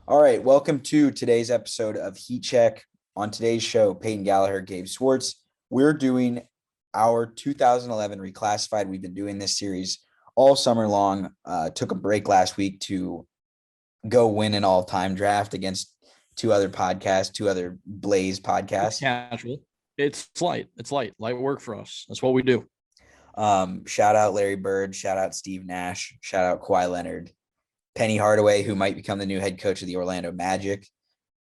All right, welcome to today's episode of Heat Check. On today's show, Peyton Gallagher, Gabe Swartz. We're doing our 2011 Reclassified. We've been doing this series all summer long. Took a break last week to go win an all-time draft against two other Blaze It's podcasts. casual. It's light. It's light work for us. That's what we do. Shout out Larry Bird. Shout out Steve Nash. Shout out Kawhi Leonard. Penny Hardaway, who might become the new head coach of the Orlando Magic,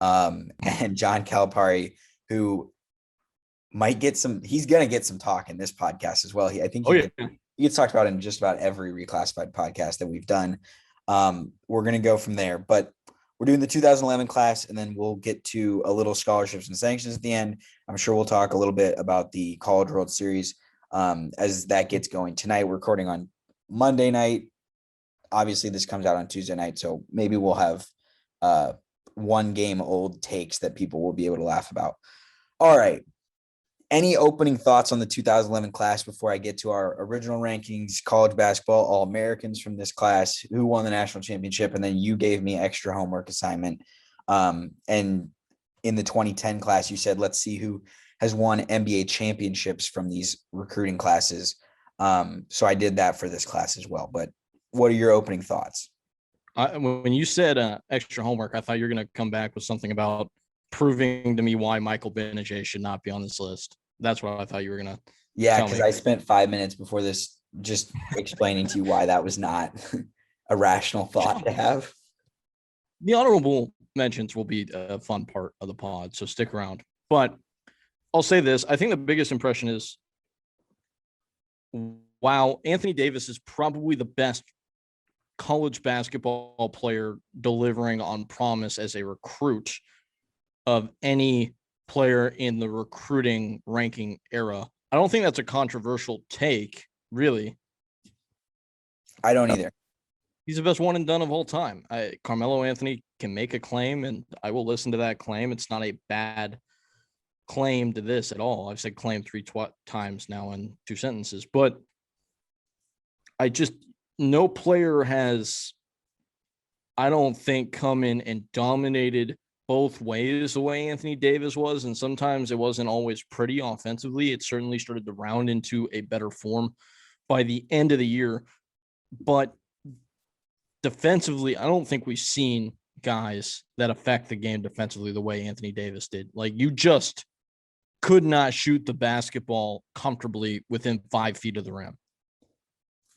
and John Calipari, who might get he's going to get some talk in this podcast as well. He gets talked about in just about every Reclassified podcast that we've done. We're going to go from there, but we're doing the 2011 class, and then we'll get to a little scholarships and sanctions at the end. I'm sure we'll talk a little bit about the College World Series as that gets going. Tonight, we're recording on Monday night. Obviously, this comes out on Tuesday night, so maybe we'll have one game old takes that people will be able to laugh about. All right. Any opening thoughts on the 2011 class before I get to our original rankings, college basketball, All-Americans from this class, who won the national championship, and then you gave me extra homework assignment. And in the 2010 class, you said, let's see who has won NBA championships from these recruiting classes. So I did that for this class as well, but what are your opening thoughts? When you said extra homework, I thought you were going to come back with something about proving to me why Michael Benajay should not be on this list. That's what I thought you were going to. Yeah, because I spent 5 minutes before this just explaining to you why that was not a rational thought to have. The honorable mentions will be a fun part of the pod, so stick around. But I'll say this. I think the biggest impression is, wow, Anthony Davis is probably the best college basketball player delivering on promise as a recruit of any player in the recruiting ranking era. I don't think that's a controversial take, really. I don't either. He's the best one and done of all time. Carmelo Anthony can make a claim, and I will listen to that claim. It's not a bad claim to this at all. I've said claim three times now in two sentences, but no player has, I don't think, come in and dominated both ways the way Anthony Davis was. And sometimes it wasn't always pretty offensively. It certainly started to round into a better form by the end of the year. But defensively, I don't think we've seen guys that affect the game defensively the way Anthony Davis did. Like, you just could not shoot the basketball comfortably within 5 feet of the rim.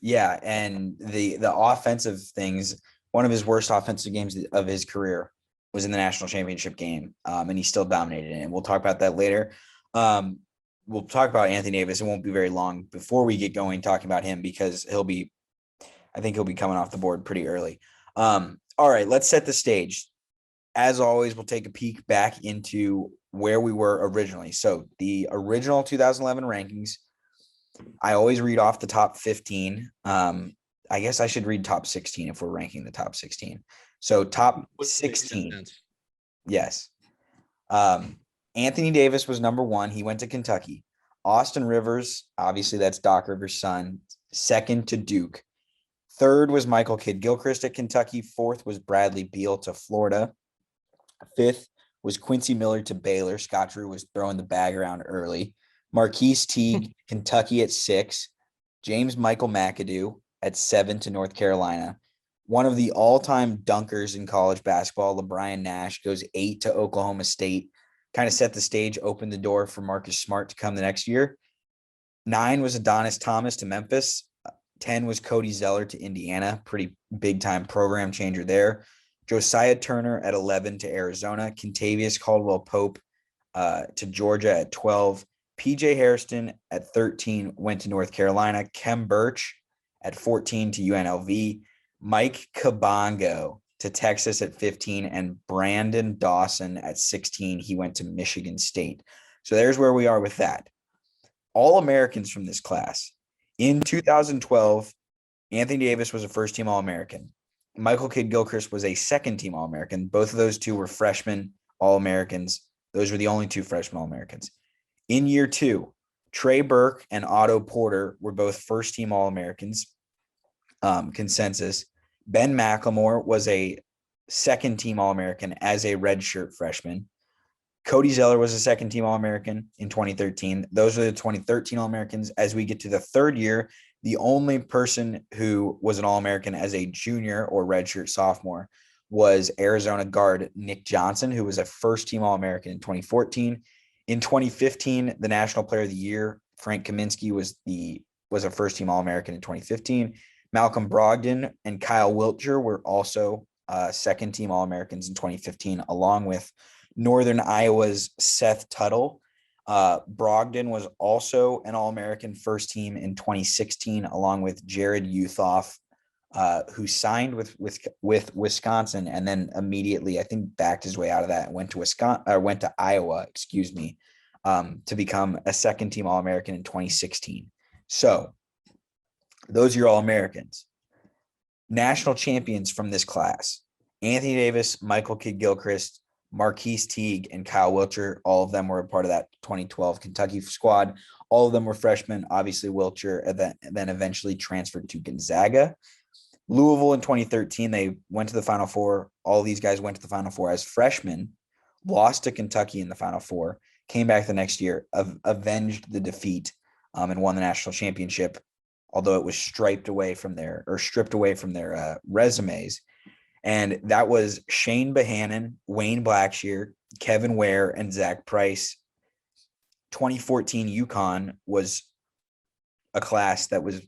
Yeah, and the offensive things, one of his worst offensive games of his career was in the national championship game, and he still dominated it. And we'll talk about that later. We'll talk about Anthony Davis. It won't be very long before we get going talking about him because I think he'll be coming off the board pretty early. All right, let's set the stage. As always, we'll take a peek back into where we were originally. So the original 2011 rankings, I always read off the top 15. I guess I should read top 16 if we're ranking the top 16. So top 16. Yes. Anthony Davis was number 1. He went to Kentucky. Austin Rivers, obviously that's Doc Rivers' son, second to Duke. Third was Michael Kidd-Gilchrist at Kentucky. Fourth was Bradley Beal to Florida. Fifth was Quincy Miller to Baylor. Scott Drew was throwing the bag around early. Marquise Teague, Kentucky at 6. James Michael McAdoo at 7 to North Carolina. One of the all-time dunkers in college basketball, LeBron Nash, goes 8 to Oklahoma State. Kind of set the stage, opened the door for Marcus Smart to come the next year. 9 was Adonis Thomas to Memphis. 10 was Cody Zeller to Indiana. Pretty big-time program changer there. Josiah Turner at 11 to Arizona. Kentavious Caldwell-Pope to Georgia at 12. P.J. Hairston at 13 went to North Carolina. Kem Birch at 14 to UNLV. Mike Kabongo to Texas at 15. And Brandon Dawson at 16. He went to Michigan State. So there's where we are with that. All Americans from this class. In 2012, Anthony Davis was a first-team All-American. Michael Kidd-Gilchrist was a second-team All-American. Both of those two were freshman All-Americans. Those were the only two freshman All-Americans. In year 2, Trey Burke and Otto Porter were both first-team All-Americans, consensus. Ben McLemore was a second team All-American as a redshirt freshman. Cody Zeller was a second team All-American in 2013. Those are the 2013 All-Americans. As we get to the third year, the only person who was an All-American as a junior or redshirt sophomore was Arizona guard Nick Johnson, who was a first team All-American in 2014. In 2015, the National Player of the Year, Frank Kaminsky, was a first team All-American in 2015. Malcolm Brogdon and Kyle Wiltshire were also second team All-Americans in 2015, along with Northern Iowa's Seth Tuttle. Brogdon was also an All-American first team in 2016, along with Jared Uthoff, who signed with Wisconsin and then immediately, I think, backed his way out of that and went to Iowa, to become a second team All-American in 2016. So those are your All-Americans. National champions from this class: Anthony Davis, Michael Kidd-Gilchrist, Marquise Teague, and Kyle Wiltshire. All of them were a part of that 2012 Kentucky squad. All of them were freshmen. Obviously, Wiltshire then eventually transferred to Gonzaga. Louisville in 2013, they went to the Final Four. All these guys went to the Final Four as freshmen, lost to Kentucky in the Final Four, came back the next year, avenged the defeat, and won the national championship, although it was stripped away from their resumes. And that was Shane Bohannon, Wayne Blackshear, Kevin Ware, and Zach Price. 2014 UConn was a class that was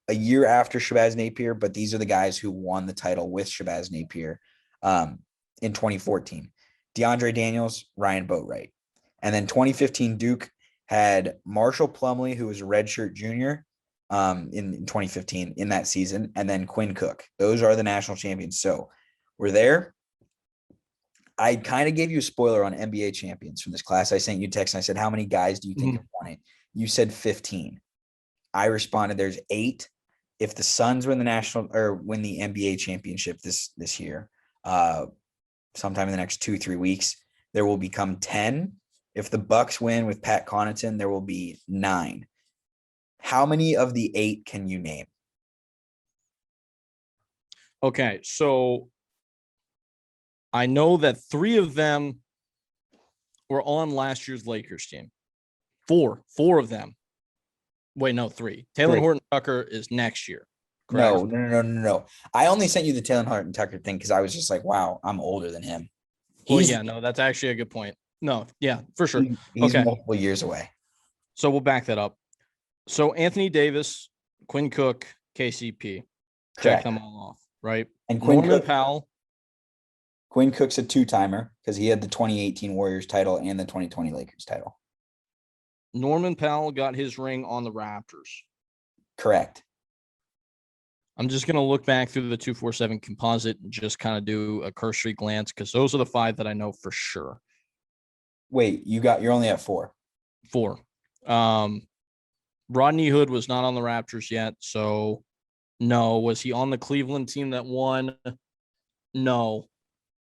a year after Shabazz Napier, but these are the guys who won the title with Shabazz Napier in 2014. DeAndre Daniels, Ryan Boatwright. And then 2015 Duke had Marshall Plumlee, who was a redshirt junior in 2015 in that season, and then Quinn Cook. Those are the national champions. So we're there. I kind of gave you a spoiler on NBA champions from this class. I sent you a text and I said, how many guys do you think have won it? You said 15. I responded, there's 8. If the Suns win the NBA championship this year, sometime in the next 2-3 weeks, there will become 10. If the Bucks win with Pat Connaughton, there will be 9. How many of the 8 can you name? Okay, so I know that 3 of them were on last year's Lakers team. 4 of them. Wait, no, 3. Taylor Horton Tucker is next year. Correct? No. I only sent you the Taylor Horton Tucker thing because I was just like, wow, I'm older than him. That's actually a good point. No, yeah, for sure. He's multiple years away. So we'll back that up. So Anthony Davis, Quinn Cook, KCP. Check them all off, right? And Norman Powell. Quinn Cook's a 2-timer because he had the 2018 Warriors title and the 2020 Lakers title. Norman Powell got his ring on the Raptors. Correct. I'm just going to look back through the 247 composite and just kind of do a cursory glance because those are the 5 that I know for sure. Wait, you're only at 4. 4. Rodney Hood was not on the Raptors yet, so no. Was he on the Cleveland team that won? No.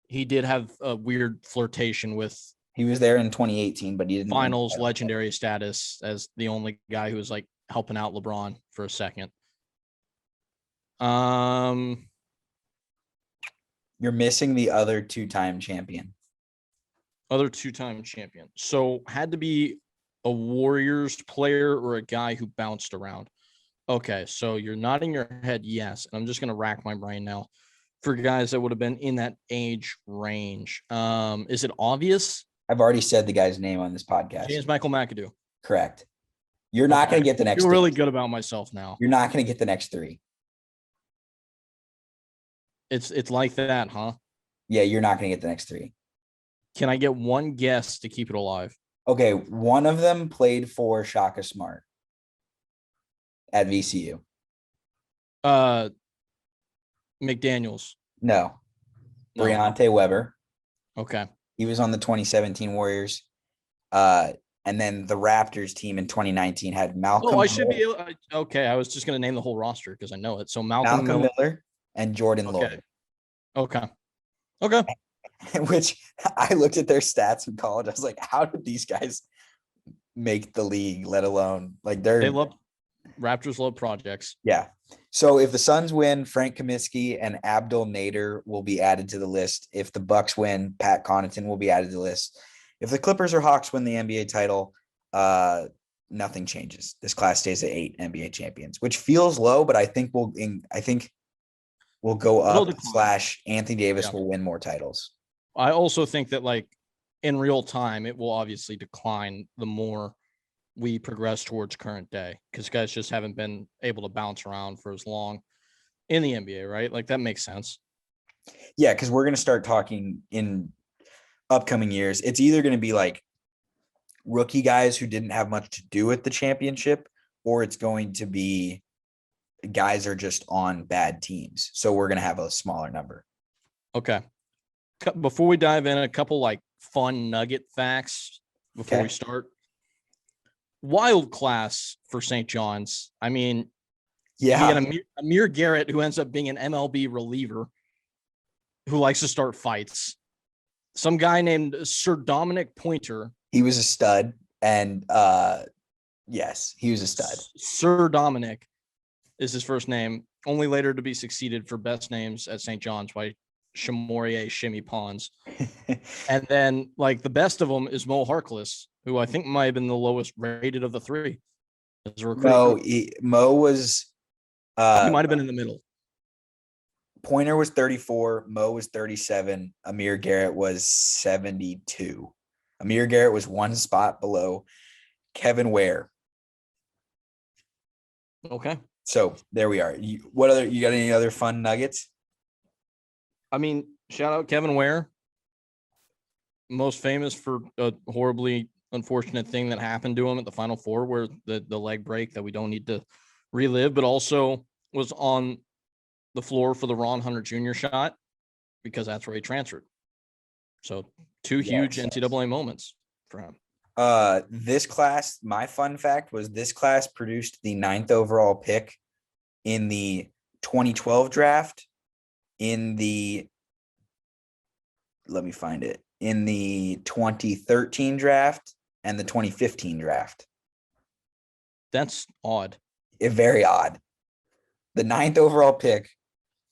He did have a weird flirtation with. He was there in 2018, but he didn't. Finals legendary status as the only guy who was like helping out LeBron for a second. You're missing the other 2-time champion. So had to be a Warriors player or a guy who bounced around. Okay, so you're nodding your head yes. And I'm just going to rack my brain now for guys that would have been in that age range. Is it obvious? I've already said the guy's name on this podcast. James Michael McAdoo. Correct. You're not going to get the next. I feel really good about myself now. You're not going to get the next 3. It's like that, huh? Yeah, you're not going to get the next 3. Can I get one guess to keep it alive? Okay, one of them played for Shaka Smart at VCU. McDaniels. No. Briante Weber. Okay. He was on the 2017 Warriors. And then the Raptors team in 2019 had Malcolm. Oh, I should be able. Okay, I was just going to name the whole roster because I know it. So Malcolm Miller and Jordan Lloyd. Okay. Which I looked at their stats in college. I was like, how did these guys make the league, let alone like they love Raptors love projects. Yeah. So if the Suns win, Frank Kaminsky and Abdul Nader will be added to the list. If the Bucks win, Pat Connaughton will be added to the list. If the Clippers or Hawks win the NBA title, nothing changes. This class stays at 8 NBA champions, which feels low, but I think we'll go It'll up decline. / Anthony Davis Yeah. will win more titles. I also think that like in real time, it will obviously decline the more we progress towards current day because guys just haven't been able to bounce around for as long in the NBA, right? Like that makes sense. Yeah, because we're going to start talking in upcoming years. It's either going to be like rookie guys who didn't have much to do with the championship, or it's going to be guys are just on bad teams. So we're going to have a smaller number. Okay. Before we dive in, a couple like fun nugget facts before we start. Wild class for St. John's. I mean, yeah, you get Amir Garrett, who ends up being an MLB reliever who likes to start fights. Some guy named Sir Dominic Pointer. He was a stud. And yes, he was a stud. Sir Dominic is his first name, only later to be succeeded for best names at St. John's by Shamorie Shimmy Pons. And then like the best of them is Mo Harkless, who I think might have been the lowest rated of the three as a recruit. No, Mo was he might have been in the middle. Pointer was 34, Mo was 37, Amir Garrett was 72. Amir Garrett was one spot below Kevin Ware. Okay. So there we are. You got any other fun nuggets? I mean, shout out Kevin Ware. Most famous for a horribly unfortunate thing that happened to him at the Final Four, where the leg break that we don't need to relive, but also was on the floor for the Ron Hunter Jr. shot because that's where he transferred. So two huge NCAA moments for him. This class, my fun fact was this class produced the 9th overall pick in the 2012 draft, in the 2013 draft, and the 2015 draft. That's odd. Very odd. The 9th overall pick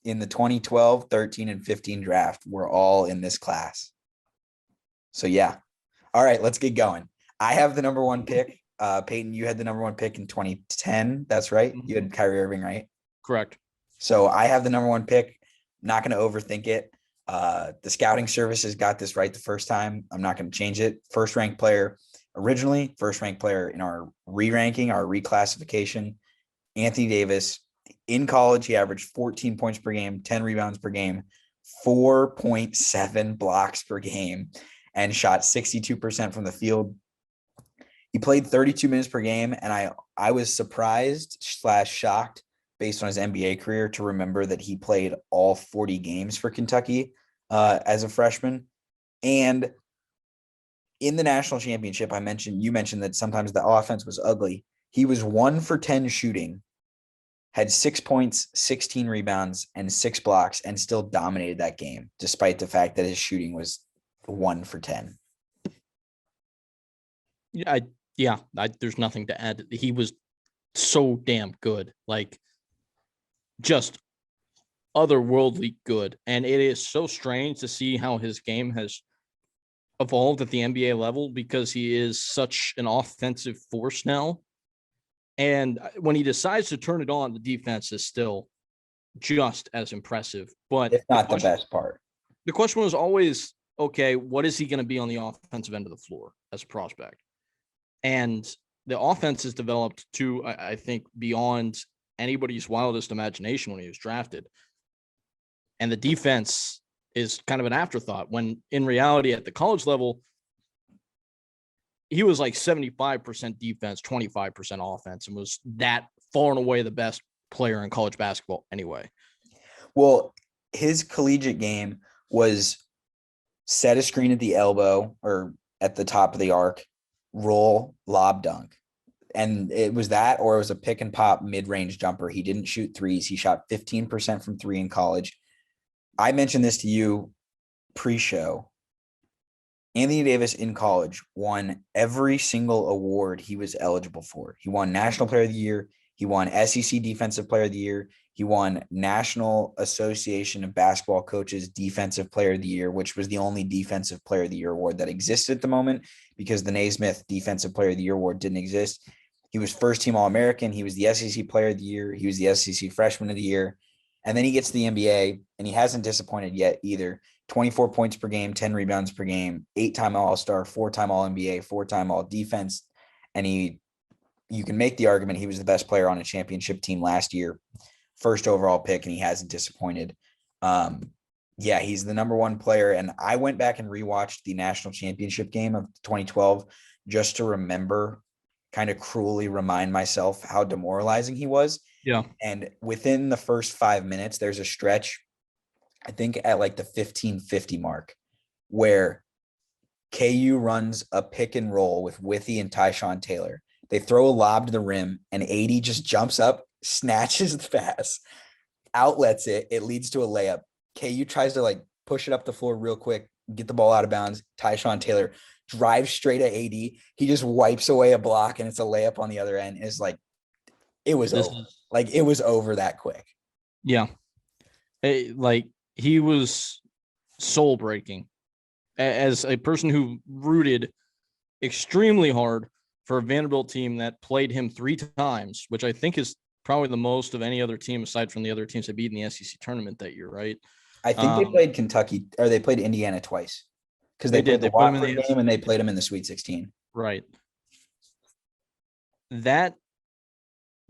in the 2012, 13, and 15 draft were all in this class. So yeah. All right, let's get going. I have the number 1 pick. Peyton, you had the number 1 pick in 2010. That's right. You had Kyrie Irving, right? Correct. So I have the number 1 pick. Not going to overthink it. The scouting services got this right the first time. I'm not going to change it. First ranked player originally, first ranked player in our re-ranking, our reclassification, Anthony Davis. In college, he averaged 14 points per game, 10 rebounds per game, 4.7 blocks per game, and shot 62% from the field. He played 32 minutes per game, and I was surprised / shocked based on his NBA career to remember that he played all 40 games for Kentucky as a freshman. And in the national championship, you mentioned that sometimes the offense was ugly. He was 1 for 10 shooting, had 6 points, 16 rebounds, and 6 blocks, and still dominated that game, despite the fact that his shooting was 1 for 10. There's nothing to add. He was so damn good, like just otherworldly good. And it is so strange to see how his game has evolved at the NBA level because he is such an offensive force now. And when he decides to turn it on, the defense is still just as impressive. But it's not the best part. The question was always, okay, what is he going to be on the offensive end of the floor as a prospect? And the offense has developed to, I think, beyond anybody's wildest imagination when he was drafted. And the defense is kind of an afterthought when in reality at the college level, he was like 75% defense, 25% offense, and was that far and away the best player in college basketball anyway. Well, his collegiate game was set a screen at the elbow or at the top of the arc, roll, lob, dunk. And it was that, or it was a pick and pop mid-range jumper. He didn't shoot threes. He shot 15% from 3 in college. I mentioned this to you pre-show. Anthony Davis in college won every single award he was eligible for. He won National Player of the Year. He won SEC Defensive Player of the Year. He won National Association of Basketball Coaches Defensive Player of the Year, which was the only Defensive Player of the Year award that existed at the moment because the Naismith Defensive Player of the Year award didn't exist. He was first team All-American. He was the SEC Player of the Year. He was the SEC Freshman of the Year. And then he gets to the NBA, and he hasn't disappointed yet either. 24 points per game, 10 rebounds per game, 8-time All-Star, 4-time All-NBA, 4-time All-Defense. And you can make the argument he was the best player on a championship team last year, first overall pick, and he hasn't disappointed. Yeah, he's the number one player. And I went back and rewatched the national championship game of 2012 just to remember, kind of cruelly remind myself how demoralizing he was. Yeah. And within the first 5 minutes, there's a stretch, I think at like the 15:50 mark, where KU runs a pick and roll with Withy and Tyshawn Taylor. They throw a lob to the rim, and AD just jumps up, snatches the pass, outlets it. It leads to a layup. KU tries to like push it up the floor real quick, get the ball out of bounds. Tyshawn Taylor drives straight at AD. He just wipes away a block, and it's a layup on the other end. It's like, it was over. Like, it was over that quick. Yeah. Like, he was soul breaking. As a person who rooted extremely hard for a Vanderbilt team that played him 3 times, which I think is probably the most of any other team aside from the other teams that beat in the SEC tournament that year, right? I think they played Kentucky, or they played Indiana twice, because they played did. They the put them in Watford the game and they played them in the Sweet 16. Right. That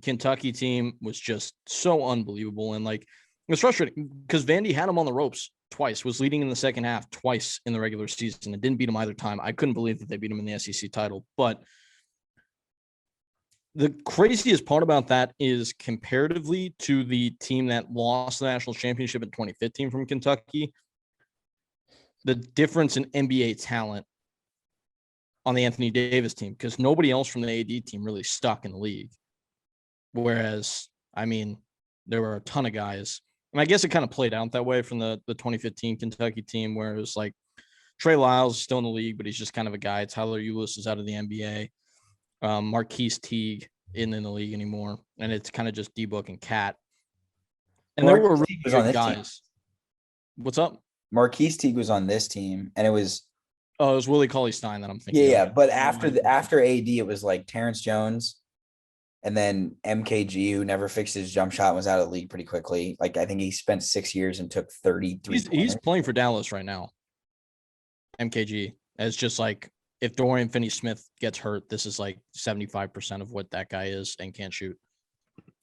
Kentucky team was just so unbelievable. And like, it was frustrating because Vandy had him on the ropes twice, was leading in the second half twice in the regular season, and didn't beat him either time. I couldn't believe that they beat him in the SEC title. But the craziest part about that is, comparatively to the team that lost the national championship in 2015 from Kentucky, the difference in NBA talent on the Anthony Davis team, because nobody else from the AD team really stuck in the league. Whereas, I mean, there were a ton of guys. And I guess it kind of played out that way from the 2015 Kentucky team, where it was like Trey Lyles is still in the league, but he's just kind of a guy. Tyler Ulis is out of the NBA. Marquise Teague isn't in the league anymore. And it's kind of just D-Book and Cat. And there were really good guys. What's up? Marquise Teague was on this team, and it was Willie Cauley-Stein that I'm thinking yeah, of. but after AD, it was like Terrence Jones, and then MKG, who never fixed his jump shot, was out of the league pretty quickly. Like, I think he spent 6 years and took 33. He's playing for Dallas right now. MKG. It's just like, if Dorian Finney-Smith gets hurt, this is like 75% of what that guy is and can't shoot.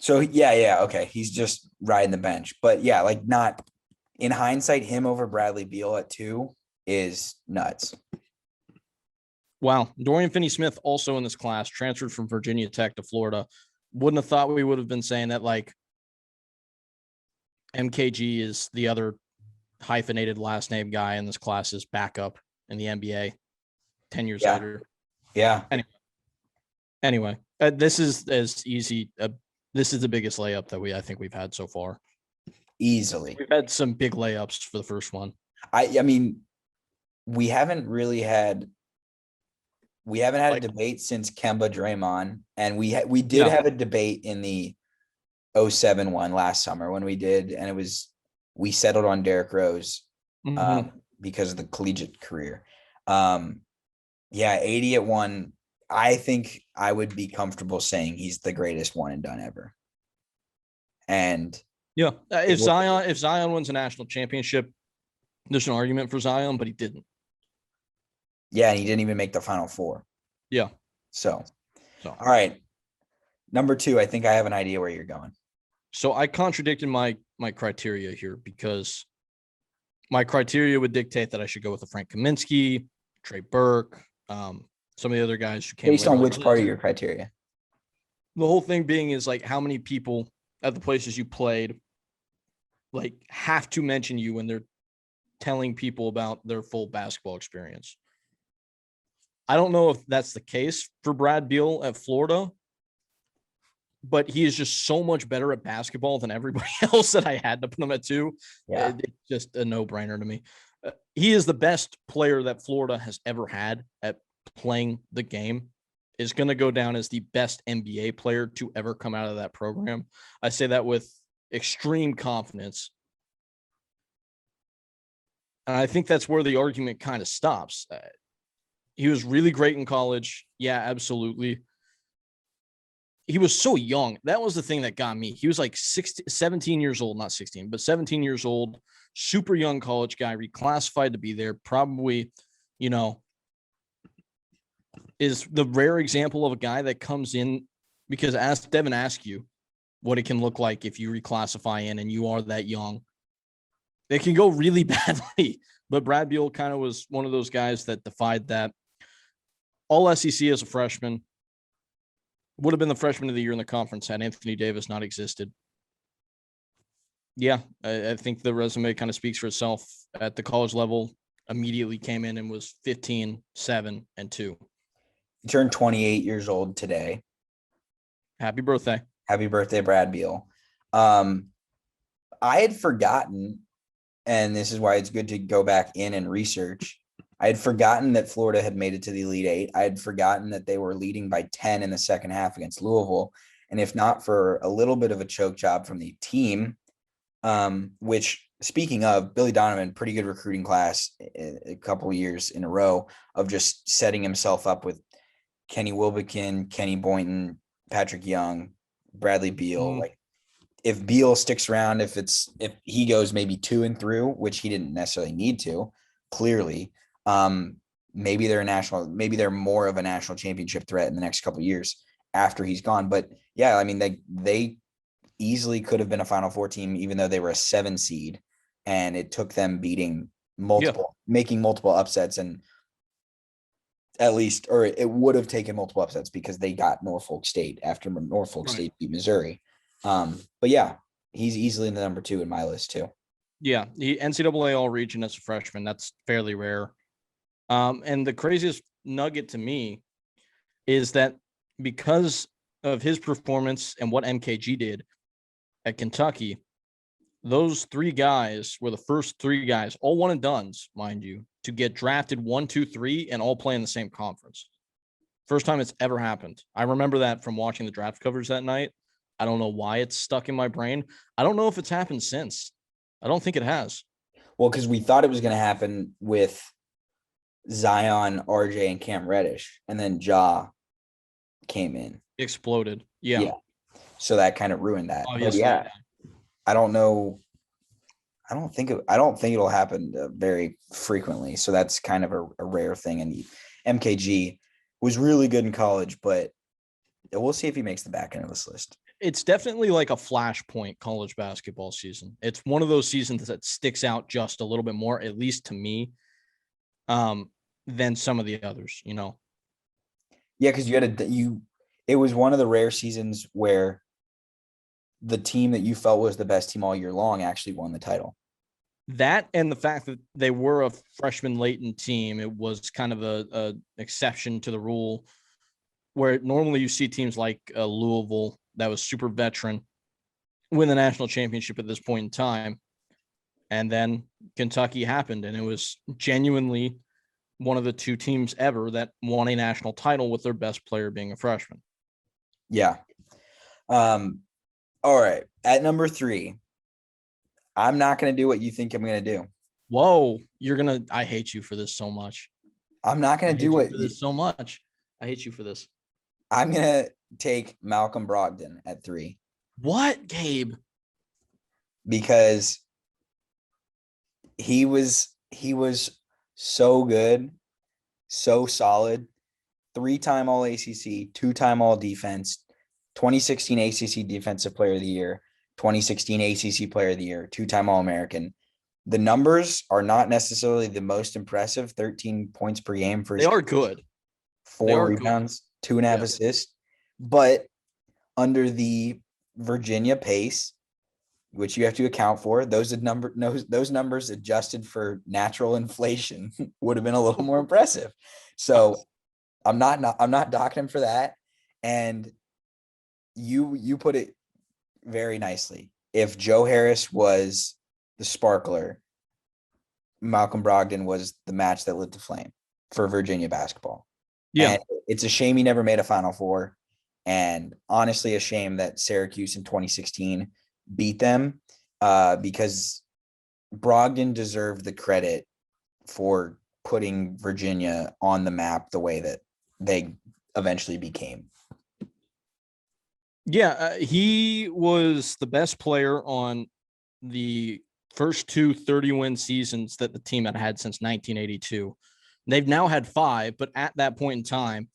So yeah, okay. He's just riding the bench. But yeah, like, not in hindsight, him over Bradley Beal at 2 is nuts. Wow. Dorian Finney-Smith also in this class, transferred from Virginia Tech to Florida. Wouldn't have thought we would have been saying that, like, MKG is the other hyphenated last name guy in this class's backup in the NBA 10 years later. Yeah. Anyway, this is as easy. This is the biggest layup that I think we've had so far. Easily. We've had some big layups for the first one. I mean, we haven't had a debate since Kemba Draymond, and we did have a debate in the 07 one last summer when we did, and we settled on Derrick Rose because of the collegiate career. Yeah, 80 at 1. I think I would be comfortable saying he's the greatest one and done ever. And yeah, if Zion wins a national championship, there's an argument for Zion, but he didn't. Yeah, and he didn't even make the Final Four. Yeah. So all right. Number 2, I think I have an idea where you're going. So I contradicted my criteria here, because my criteria would dictate that I should go with a Frank Kaminsky, Trey Burke, some of the other guys who came. Based on which part of your criteria? The whole thing being is, like, how many people at the places you played, like, have to mention you when they're telling people about their full basketball experience. I don't know if that's the case for Brad Beal at Florida, but he is just so much better at basketball than everybody else that I had to put him at 2. Yeah. It's just a no-brainer to me. He is the best player that Florida has ever had at playing the game. is going to go down as the best NBA player to ever come out of that program. I say that with extreme confidence. And I think that's where the argument kind of stops. He was really great in college. Yeah, absolutely. He was so young. That was the thing that got me. He was like 17 years old, not 16, but 17 years old, super young college guy, reclassified to be there. Probably, is the rare example of a guy that comes in because as Devin asked you what it can look like if you reclassify in and you are that young. It can go really badly, but Brad Beal kind of was one of those guys that defied that. All SEC as a freshman. Would have been the freshman of the year in the conference had Anthony Davis not existed. Yeah, I think the resume kind of speaks for itself. At the college level, immediately came in and was 15, 7, and 2. He turned 28 years old today. Happy birthday. Happy birthday, Brad Beal. I had forgotten, and this is why it's good to go back in and research. I had forgotten that Florida had made it to the Elite Eight. I had forgotten that they were leading by 10 in the second half against Louisville. And if not for a little bit of a choke job from the team, which, speaking of, Billy Donovan, pretty good recruiting class a couple of years in a row of just setting himself up with Kenny Wilbekin, Kenny Boynton, Patrick Young, Bradley Beal. Like, if Beal sticks around, if he goes maybe 2 and through, which he didn't necessarily need to, clearly, maybe they're more of a national championship threat in the next couple of years after he's gone. But yeah, I mean, they easily could have been a Final Four team, even though they were a 7 seed, and it took them making multiple upsets, and it would have taken multiple upsets because they got Norfolk State after Norfolk State beat Missouri. But yeah, he's easily in the number 2 in my list too. Yeah, the NCAA All-Region as a freshman, that's fairly rare. And the craziest nugget to me is that because of his performance and what MKG did at Kentucky, those 3 guys were the first 3 guys, all one and dones, mind you, to get drafted 1, 2, 3 and all play in the same conference. First time it's ever happened. I remember that from watching the draft coverage that night. I don't know why it's stuck in my brain. I don't know if it's happened since. I don't think it has. Well, because we thought it was going to happen with Zion, RJ, and Cam Reddish, and then Ja came in. Exploded. Yeah. So that kind of ruined that. Obviously, but yeah, I don't know. I don't think it'll happen very frequently. So that's kind of a rare thing. And MKG was really good in college, but we'll see if he makes the back end of this list. It's definitely like a flashpoint college basketball season. It's one of those seasons that sticks out just a little bit more, at least to me, than some of the others, Yeah, because it was one of the rare seasons where the team that you felt was the best team all year long actually won the title. That and the fact that they were a freshman laden team, it was kind of a exception to the rule where normally you see teams like Louisville that was super veteran win the national championship at this point in time. And then Kentucky happened, and it was genuinely one of the 2 teams ever that won a national title with their best player being a freshman. Yeah. All right. At number 3, I'm not going to do what you think I'm going to do. Whoa. I hate you for this so much. I'm not going to do it so much. I hate you for this. I'm going to take Malcolm Brogdon at 3. What, Gabe? Because he was so good, so solid, 3-time All ACC, 2-time All Defense, 2016 ACC Defensive Player of the Year, 2016 ACC Player of the Year, 2-time All American. The numbers are not necessarily the most impressive. 13 points per game for they are good. 4 rebounds, 2.5 assists, but under the Virginia pace, which you have to account for, those numbers adjusted for natural inflation would have been a little more impressive. So I'm not docking him for that. And you put it very nicely. If Joe Harris was the sparkler, Malcolm Brogdon was the match that lit the flame for Virginia basketball. Yeah. It's a shame he never made a Final Four. And honestly, a shame that Syracuse in 2016 beat them because Brogdon deserved the credit for putting Virginia on the map the way that they eventually became. Yeah. He was the best player on the first two 30-win seasons that the team had had since 1982. They've now had 5, but at that point in time,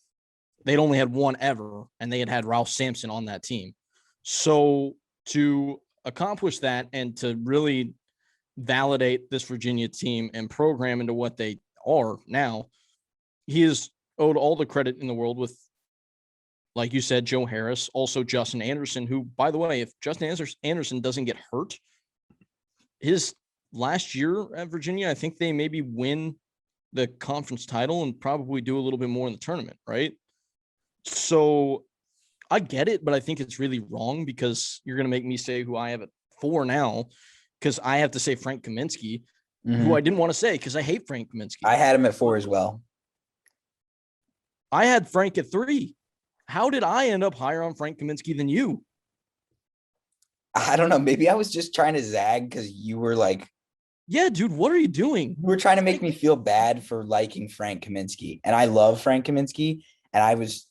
they'd only had one ever, and they had Ralph Sampson on that team. So to accomplish that and to really validate this Virginia team and program into what they are now, he is owed all the credit in the world with, like you said, Joe Harris, also Justin Anderson, who, by the way, if Justin Anderson doesn't get hurt, his last year at Virginia, I think they maybe win the conference title and probably do a little bit more in the tournament, right? So I get it, but I think it's really wrong because you're going to make me say who I have at 4 now because I have to say Frank Kaminsky, who I didn't want to say because I hate Frank Kaminsky. I had him at 4 as well. I had Frank at 3. How did I end up higher on Frank Kaminsky than you? I don't know. Maybe I was just trying to zag because you were like, yeah, dude, what are you doing? You were trying to make me feel bad for liking Frank Kaminsky. And I love Frank Kaminsky. And I was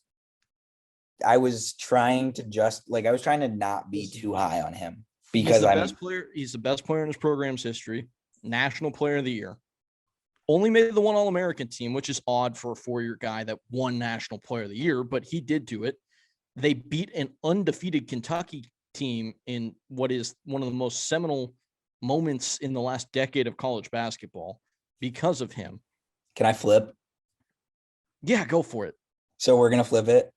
trying to I was trying to not be too high on him because he's the best player in his program's history, national player of the year. Only made the one All-American team, which is odd for a 4-year guy that won national player of the year, but he did do it. They beat an undefeated Kentucky team in what is one of the most seminal moments in the last decade of college basketball because of him. Can I flip? Yeah, go for it. So we're going to flip it?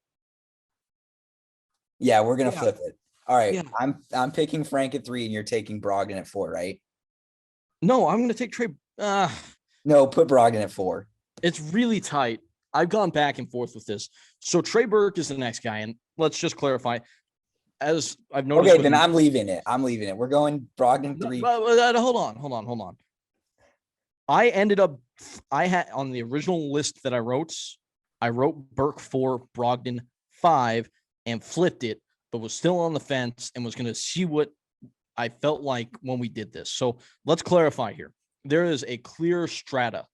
Yeah, we're going to flip it. All right. Yeah. I'm picking Frank at 3 and you're taking Brogdon at 4, right? No, I'm going to take Trey. No, put Brogdon at 4. It's really tight. I've gone back and forth with this. So Trey Burke is the next guy. And let's just clarify. As I've noticed. Okay, then I'm leaving it. We're going Brogdon 3. Hold on. I had on the original list that I wrote Burke 4, Brogdon 5, and flipped it, but was still on the fence and was going to see what I felt like when we did this. So let's clarify here. There is a clear strata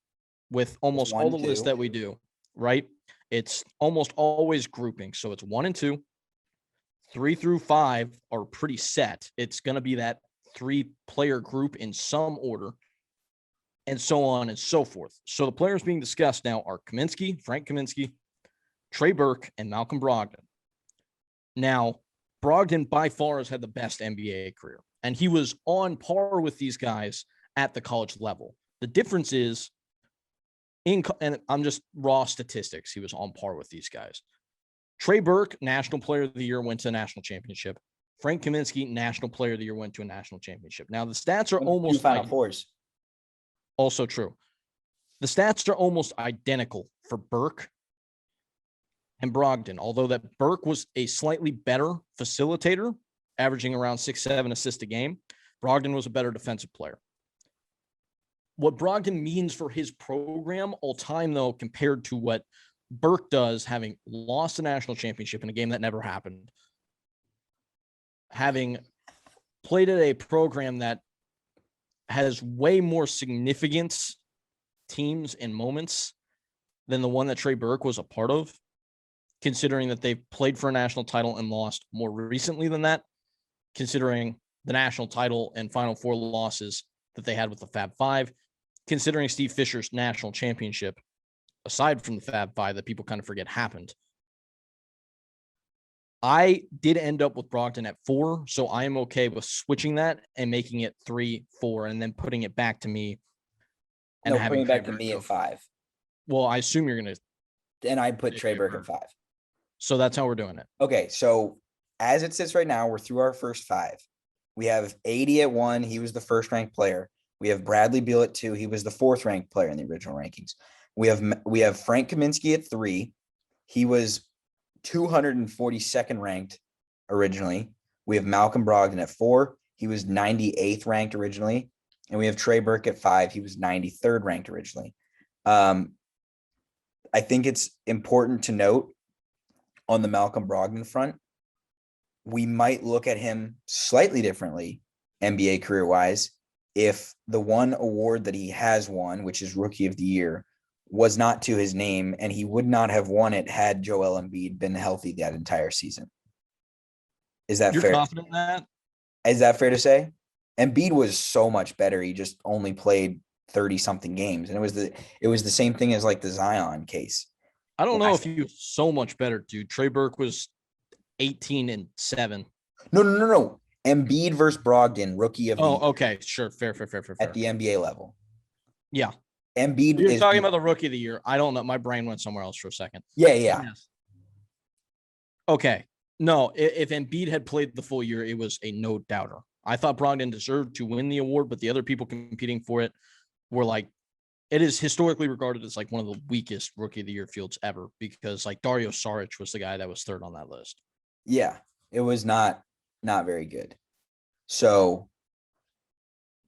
with almost all the lists that we do, right? It's almost always grouping. So it's 1 and 2. 3 through 5 are pretty set. It's going to be that 3-player group in some order, and so on and so forth. So the players being discussed now are Frank Kaminsky, Trey Burke, and Malcolm Brogdon. Now, Brogdon by far has had the best NBA career, and he was on par with these guys at the college level. The difference is, and I'm just raw statistics, he was on par with these guys. Trey Burke, National Player of the Year, went to a national championship. Frank Kaminsky, National Player of the Year, went to a national championship. Now, the stats are almost Final Fours. Also true. The stats are almost identical for Burke and Brogdon, although that Burke was a slightly better facilitator, averaging around 6-7 assists a game. Brogdon was a better defensive player. What Brogdon means for his program all time, though, compared to what Burke does, having lost a national championship in a game that never happened, having played at a program that has way more significant teams and moments than the one that Trey Burke was a part of, considering that they've played for a national title and lost more recently than that, considering the national title and Final Four losses that they had with the Fab Five, considering Steve Fisher's national championship, aside from the Fab Five that people kind of forget happened. I did end up with Brogdon at 4, so I am okay with switching that and making it 3, 4, and then putting it back to me. And having it back to me at 5. Well, I assume you're going to. And I put Trey Burke at 5. So that's how we're doing it. Okay, so as it sits right now, we're through our first 5. We have 80 at 1. He was the first ranked player. We have Bradley Beal at 2. He was the 4th ranked player in the original rankings. We have Frank Kaminsky at 3. He was 242nd ranked originally. We have Malcolm Brogdon at 4. He was 98th ranked originally. And we have Trey Burke at 5. He was 93rd ranked originally. I think it's important to note on the Malcolm Brogdon front, we might look at him slightly differently, NBA career wise, if the one award that he has won, which is Rookie of the Year, was not to his name, and he would not have won it had Joel Embiid been healthy that entire season. Is that You're fair? confident in that? Is that fair to say? Embiid was so much better. He just only played 30 something games. And it was the same thing as like the Zion case. I don't know if he was so much better, dude. Trey Burke was 18-7. No. Embiid versus Brogdon, rookie of the year Okay. Sure. Fair. at the NBA level. Yeah. Embiid You're is talking about the rookie of the year. I don't know. My brain went somewhere else for a second. yeah. Yes. Okay. No, if Embiid had played the full year, it was a no doubter. I thought Brogdon deserved to win the award, but the other people competing for it were like, it is historically regarded as like one of the weakest rookie of the year fields ever, because like Dario Saric was the guy that was third on that list. Yeah, it was not very good. So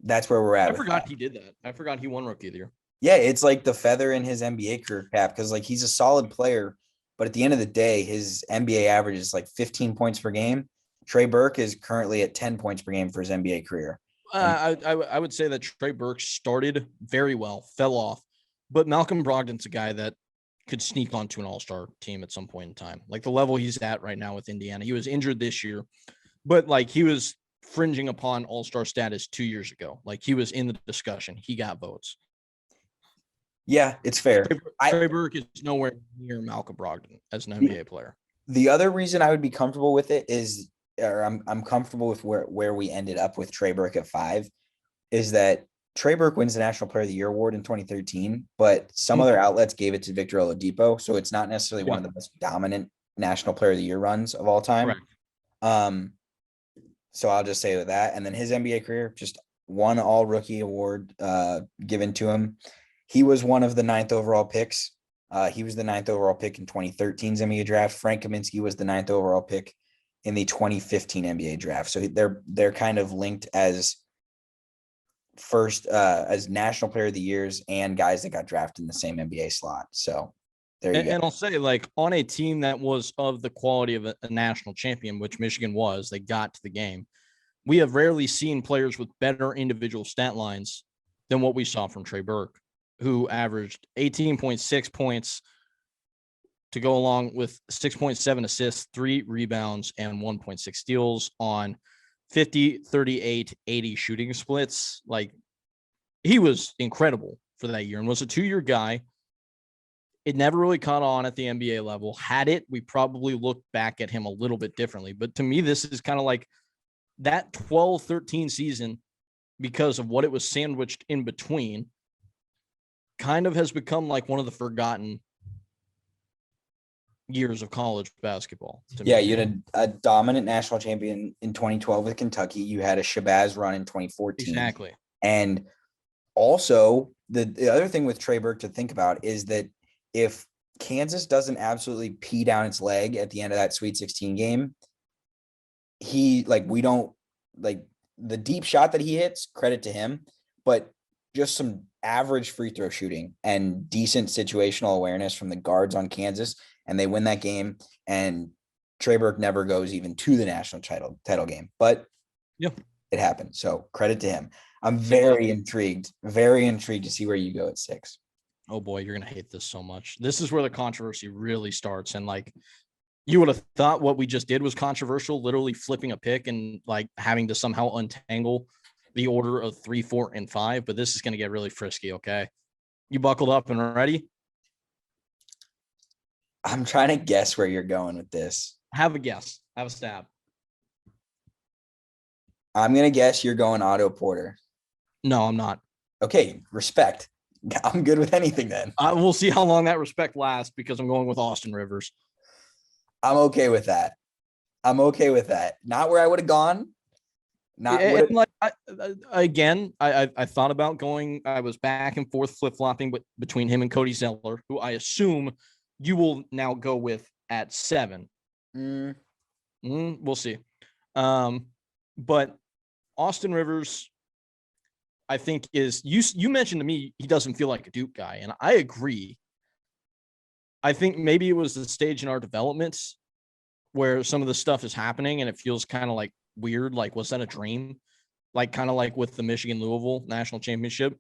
that's where we're at. I forgot he did that. I forgot he won rookie of the year. Yeah, it's like the feather in his NBA career cap because like he's a solid player, but at the end of the day, his NBA average is like 15 points per game. Trey Burke is currently at 10 points per game for his NBA career. I would say that Trey Burke started very well, fell off, but Malcolm Brogdon's a guy that could sneak onto an all-star team at some point in time. Like the level he's at right now with Indiana. He was injured this year, but like he was fringing upon all-star status 2 years ago. Like he was in the discussion. He got votes. Yeah, it's fair. Trey Burke is nowhere near Malcolm Brogdon as an NBA player. The other reason I would be comfortable with it is, or I'm comfortable with where we ended up with Trey Burke at 5, is that Trey Burke wins the National Player of the Year award in 2013, but some other outlets gave it to Victor Oladipo, so it's not necessarily one of the most dominant National Player of the Year runs of all time. Correct. So I'll just say with that, and then his NBA career, just one All Rookie award given to him. He was one of the 9th overall picks. He was the 9th overall pick in 2013's NBA draft. Frank Kaminsky was the 9th overall pick in the 2015 NBA draft. So they're kind of linked as first as National Player of the Years and guys that got drafted in the same NBA slot. So there you go. And I'll say, like, on a team that was of the quality of a national champion, which Michigan was, they got to the game. We have rarely seen players with better individual stat lines than what we saw from Trey Burke, who averaged 18.6 points to go along with 6.7 assists, 3 rebounds, and 1.6 steals on 50, 38, 80 shooting splits. Like, he was incredible for that year and was a 2-year guy. It never really caught on at the NBA level. Had it, we probably looked back at him a little bit differently. But to me, this is kind of like that 12-13 season, because of what it was sandwiched in between, kind of has become like one of the forgotten years of college basketball. Yeah, you had a dominant national champion in 2012 with Kentucky. You had a Shabazz run in 2014. Exactly. And also, the other thing with Trey Burke to think about is that if Kansas doesn't absolutely pee down its leg at the end of that Sweet 16 game, we don't like the deep shot that he hits, credit to him, but just some average free throw shooting and decent situational awareness from the guards on Kansas, and they win that game. And Trey Burke never goes even to the national title game, but it happened. So credit to him. I'm very intrigued to see where you go at 6. Oh boy, you're going to hate this so much. This is where the controversy really starts. And like, you would have thought what we just did was controversial, literally flipping a pick and like having to somehow untangle the order of 3, 4, and 5. But this is going to get really frisky. Okay. You buckled up and ready? I'm trying to guess where you're going with this. Have a guess. Have a stab. I'm going to guess you're going Otto Porter. No, I'm not. Okay. Respect. I'm good with anything then. We'll see how long that respect lasts, because I'm going with Austin Rivers. I'm okay with that. Not where I would have gone. I thought about going. I was back and forth flip-flopping between him and Cody Zeller, who I assume you will now go with at 7. We'll see. But Austin Rivers, I think, is you mentioned to me he doesn't feel like a Duke guy, and I agree. I think maybe it was the stage in our developments where some of the stuff is happening and it feels kind of like weird. Like, was that a dream? Like, kind of like with the Michigan Louisville national championship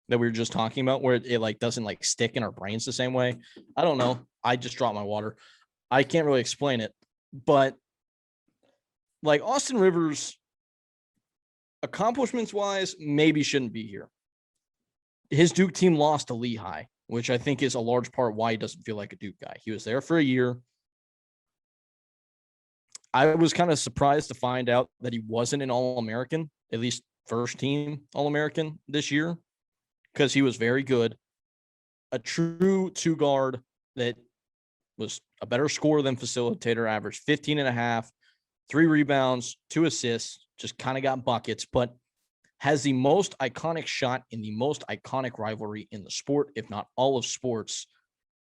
that we were just talking about, where it like doesn't like stick in our brains the same way. I don't know. I just dropped my water. I can't really explain it, but like Austin Rivers, accomplishments wise, maybe shouldn't be here. His Duke team lost to Lehigh, which I think is a large part why he doesn't feel like a Duke guy. He was there for a year. I was kind of surprised to find out that he wasn't an All-American, at least first team All-American this year, because he was very good. A true two guard that was a better scorer than facilitator, averaged 15 and a half, 3 rebounds, 2 assists, just kind of got buckets, but has the most iconic shot in the most iconic rivalry in the sport, if not all of sports.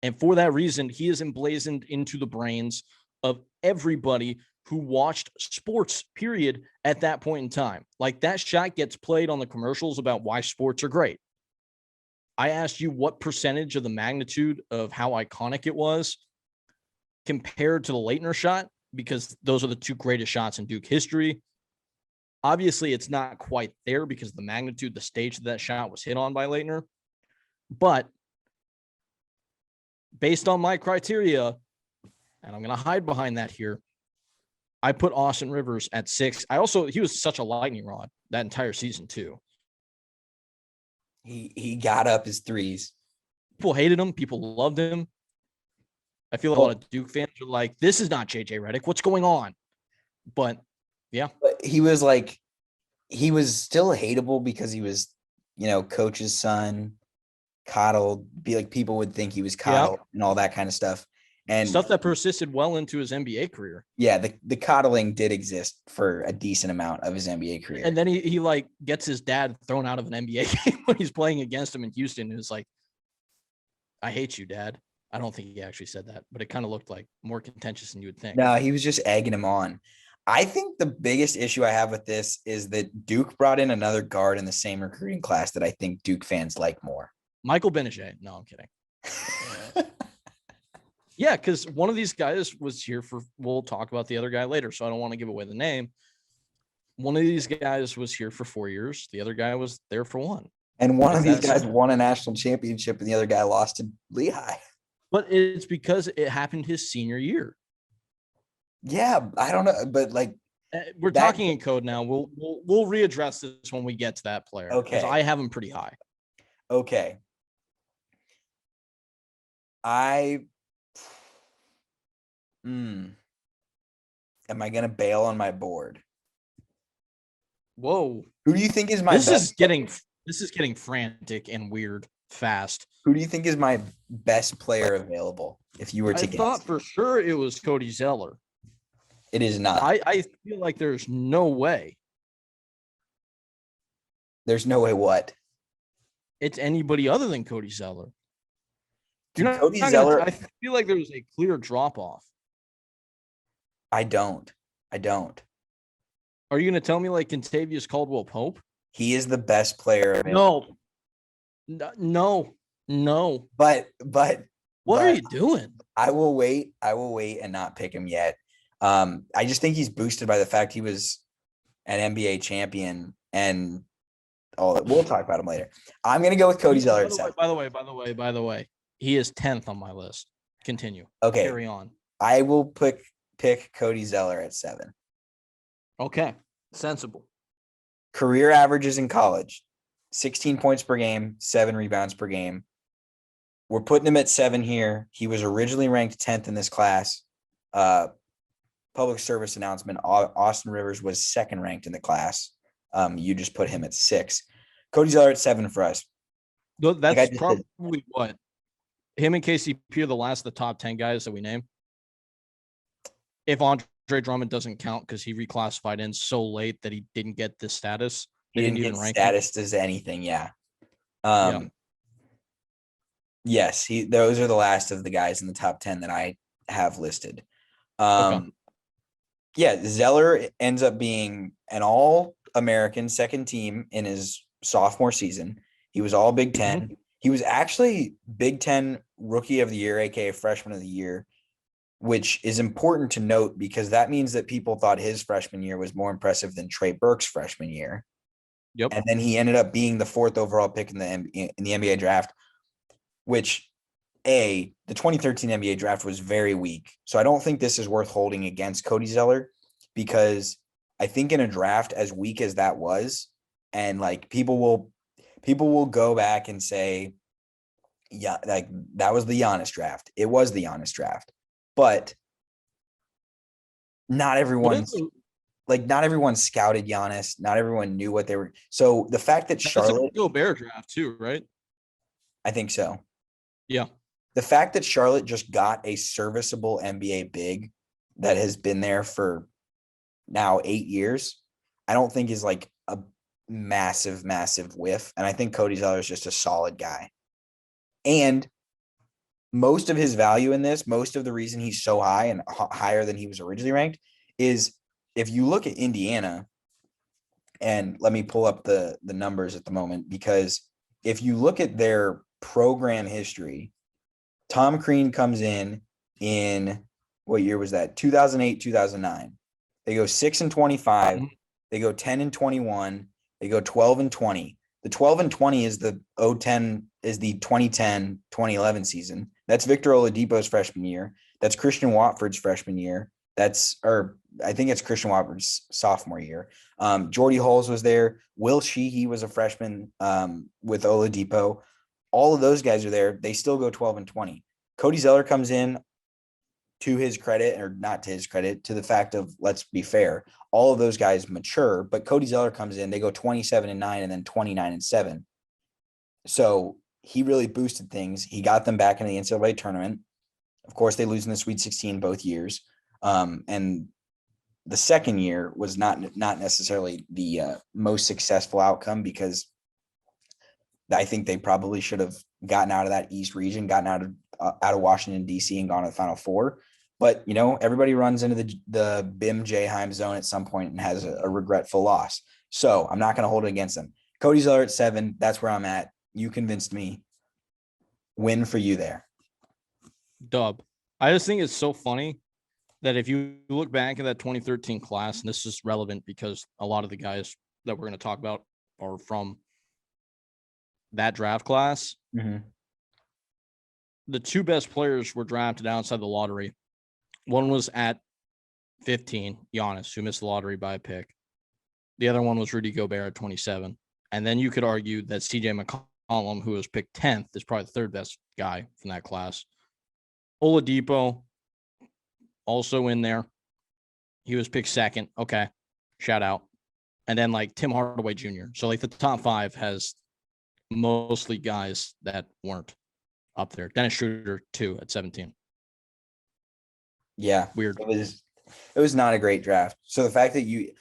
And for that reason, he is emblazoned into the brains of everybody who watched sports, period, at that point in time. Like, that shot gets played on the commercials about why sports are great. I asked you what percentage of the magnitude of how iconic it was compared to the Leitner shot, because those are the 2 greatest shots in Duke history. Obviously, it's not quite there because of the magnitude, the stage that shot was hit on by Leitner. But based on my criteria, and I'm going to hide behind that here, I put Austin Rivers at 6. He was such a lightning rod that entire season too. He got up his threes. People hated him. People loved him. I feel a lot of Duke fans are like, this is not JJ Redick. What's going on? But yeah. But he was still hateable because he was, coach's son, coddled, people would think he was coddled and all that kind of stuff. And stuff that persisted well into his NBA career. Yeah, the coddling did exist for a decent amount of his NBA career. And then he like gets his dad thrown out of an NBA game when he's playing against him in Houston. It was like, I hate you, Dad. I don't think he actually said that, but it kind of looked like more contentious than you would think. No, he was just egging him on. I think the biggest issue I have with this is that Duke brought in another guard in the same recruiting class that I think Duke fans like more. Michael Benejet. No, I'm kidding. Yeah, because one of these guys was here for, we'll talk about the other guy later, so I don't want to give away the name. One of these guys was here for 4 years. The other guy was there for 1. And one of these guys won a national championship, and the other guy lost to Lehigh. But it's because it happened his senior year. Yeah, I don't know, but we're talking in code now. We'll readdress this when we get to that player. Okay, because I have him pretty high. Okay, am I gonna bail on my board? Whoa! Who do you think is my? This is getting frantic and weird fast. Who do you think is my best player available? If you were to guess, I thought for sure it was Cody Zeller. It is not. I feel like there's no way. There's no way what? It's anybody other than Cody Zeller. Cody Zeller. I feel like there was a clear drop off. I don't. Are you going to tell me like Kentavious Caldwell Pope? He is the best player available. No. But what are you doing? I will wait and not pick him yet. I just think he's boosted by the fact he was an NBA champion, and we'll talk about him later. I'm gonna go with Cody Zeller. By the way, he is 10th on my list. Continue. Okay. Carry on. I will pick Cody Zeller at 7. Okay. Sensible. Career averages in college: 16 points per game, 7 rebounds per game. We're putting him at 7 here. He was originally ranked 10th in this class. Public service announcement: Austin Rivers was 2nd ranked in the class. You just put him at 6. Cody Zeller at 7 for us. That's probably what him and KCP are the last of the top 10 guys that we name. If Andre Drummond doesn't count because he reclassified in so late that he didn't get this status. He didn't get status as anything. Yeah. Yes, those are the last of the guys in the top 10 that I have listed. Okay. Yeah, Zeller ends up being an All-American, 2nd team in his sophomore season. He was All Big Ten. Mm-hmm. He was actually Big Ten Rookie of the Year, aka Freshman of the Year, which is important to note because that means that people thought his freshman year was more impressive than Trey Burke's freshman year. Yep. And then he ended up being the 4th overall pick in the NBA draft, which the 2013 NBA draft was very weak. So I don't think this is worth holding against Cody Zeller because I think in a draft as weak as that was, and like people will go back and say, yeah, like that was the Giannis draft. It was the Giannis draft. But not everyone scouted Giannis. Not everyone knew what they were. So the fact that That's a Charlotte, Gobert draft too, right? I think so. Yeah. The fact that Charlotte just got a serviceable NBA big that has been there for now 8 years, I don't think is like a massive, massive whiff. And I think Cody Zeller is just a solid guy. And most of his value in this, most of the reason he's so high and higher than he was originally ranked is if you look at Indiana, and let me pull up the numbers at the moment, because if you look at their program history, Tom Crean comes in what year was that? 2008, 2009. They go 6-25. They go 10-21. They go 12-20. The 12-20 is the 2010-2011 season. That's Victor Oladipo's freshman year. That's Christian Watford's freshman year. I think it's Christian Watford's sophomore year. Jordy Hulls was there. Will Sheehy was a freshman with Oladipo. All of those guys are there. They still go 12-20. Cody Zeller comes in, to his credit, or not to his credit, to the fact of, let's be fair, all of those guys mature, but Cody Zeller comes in, they go 27-9 and then 29-7. So he really boosted things. He got them back in the NCAA tournament. Of course, they lose in the Sweet 16 both years. And the second year was not necessarily the most successful outcome because I think they probably should have gotten out of that East region, gotten out of Washington, D.C. and gone to the Final Four. But, everybody runs into the Bim Jheim zone at some point and has a regretful loss. So I'm not going to hold it against them. Cody Zeller at 7. That's where I'm at. You convinced me. Win for you there. Dub. I just think it's so funny that if you look back at that 2013 class, and this is relevant because a lot of the guys that we're going to talk about are from that draft class. Mm-hmm. The two best players were drafted outside the lottery. One was at 15, Giannis, who missed the lottery by a pick. The other one was Rudy Gobert at 27. And then you could argue that CJ McCollum, who was picked 10th, is probably the third best guy from that class. Oladipo, also in there. He was picked 2nd. Okay. Shout out. And then Tim Hardaway Jr. So the top 5 has mostly guys that weren't up there. Dennis Schroeder, 2 at 17. Yeah. Weird. It was not a great draft. So the fact that you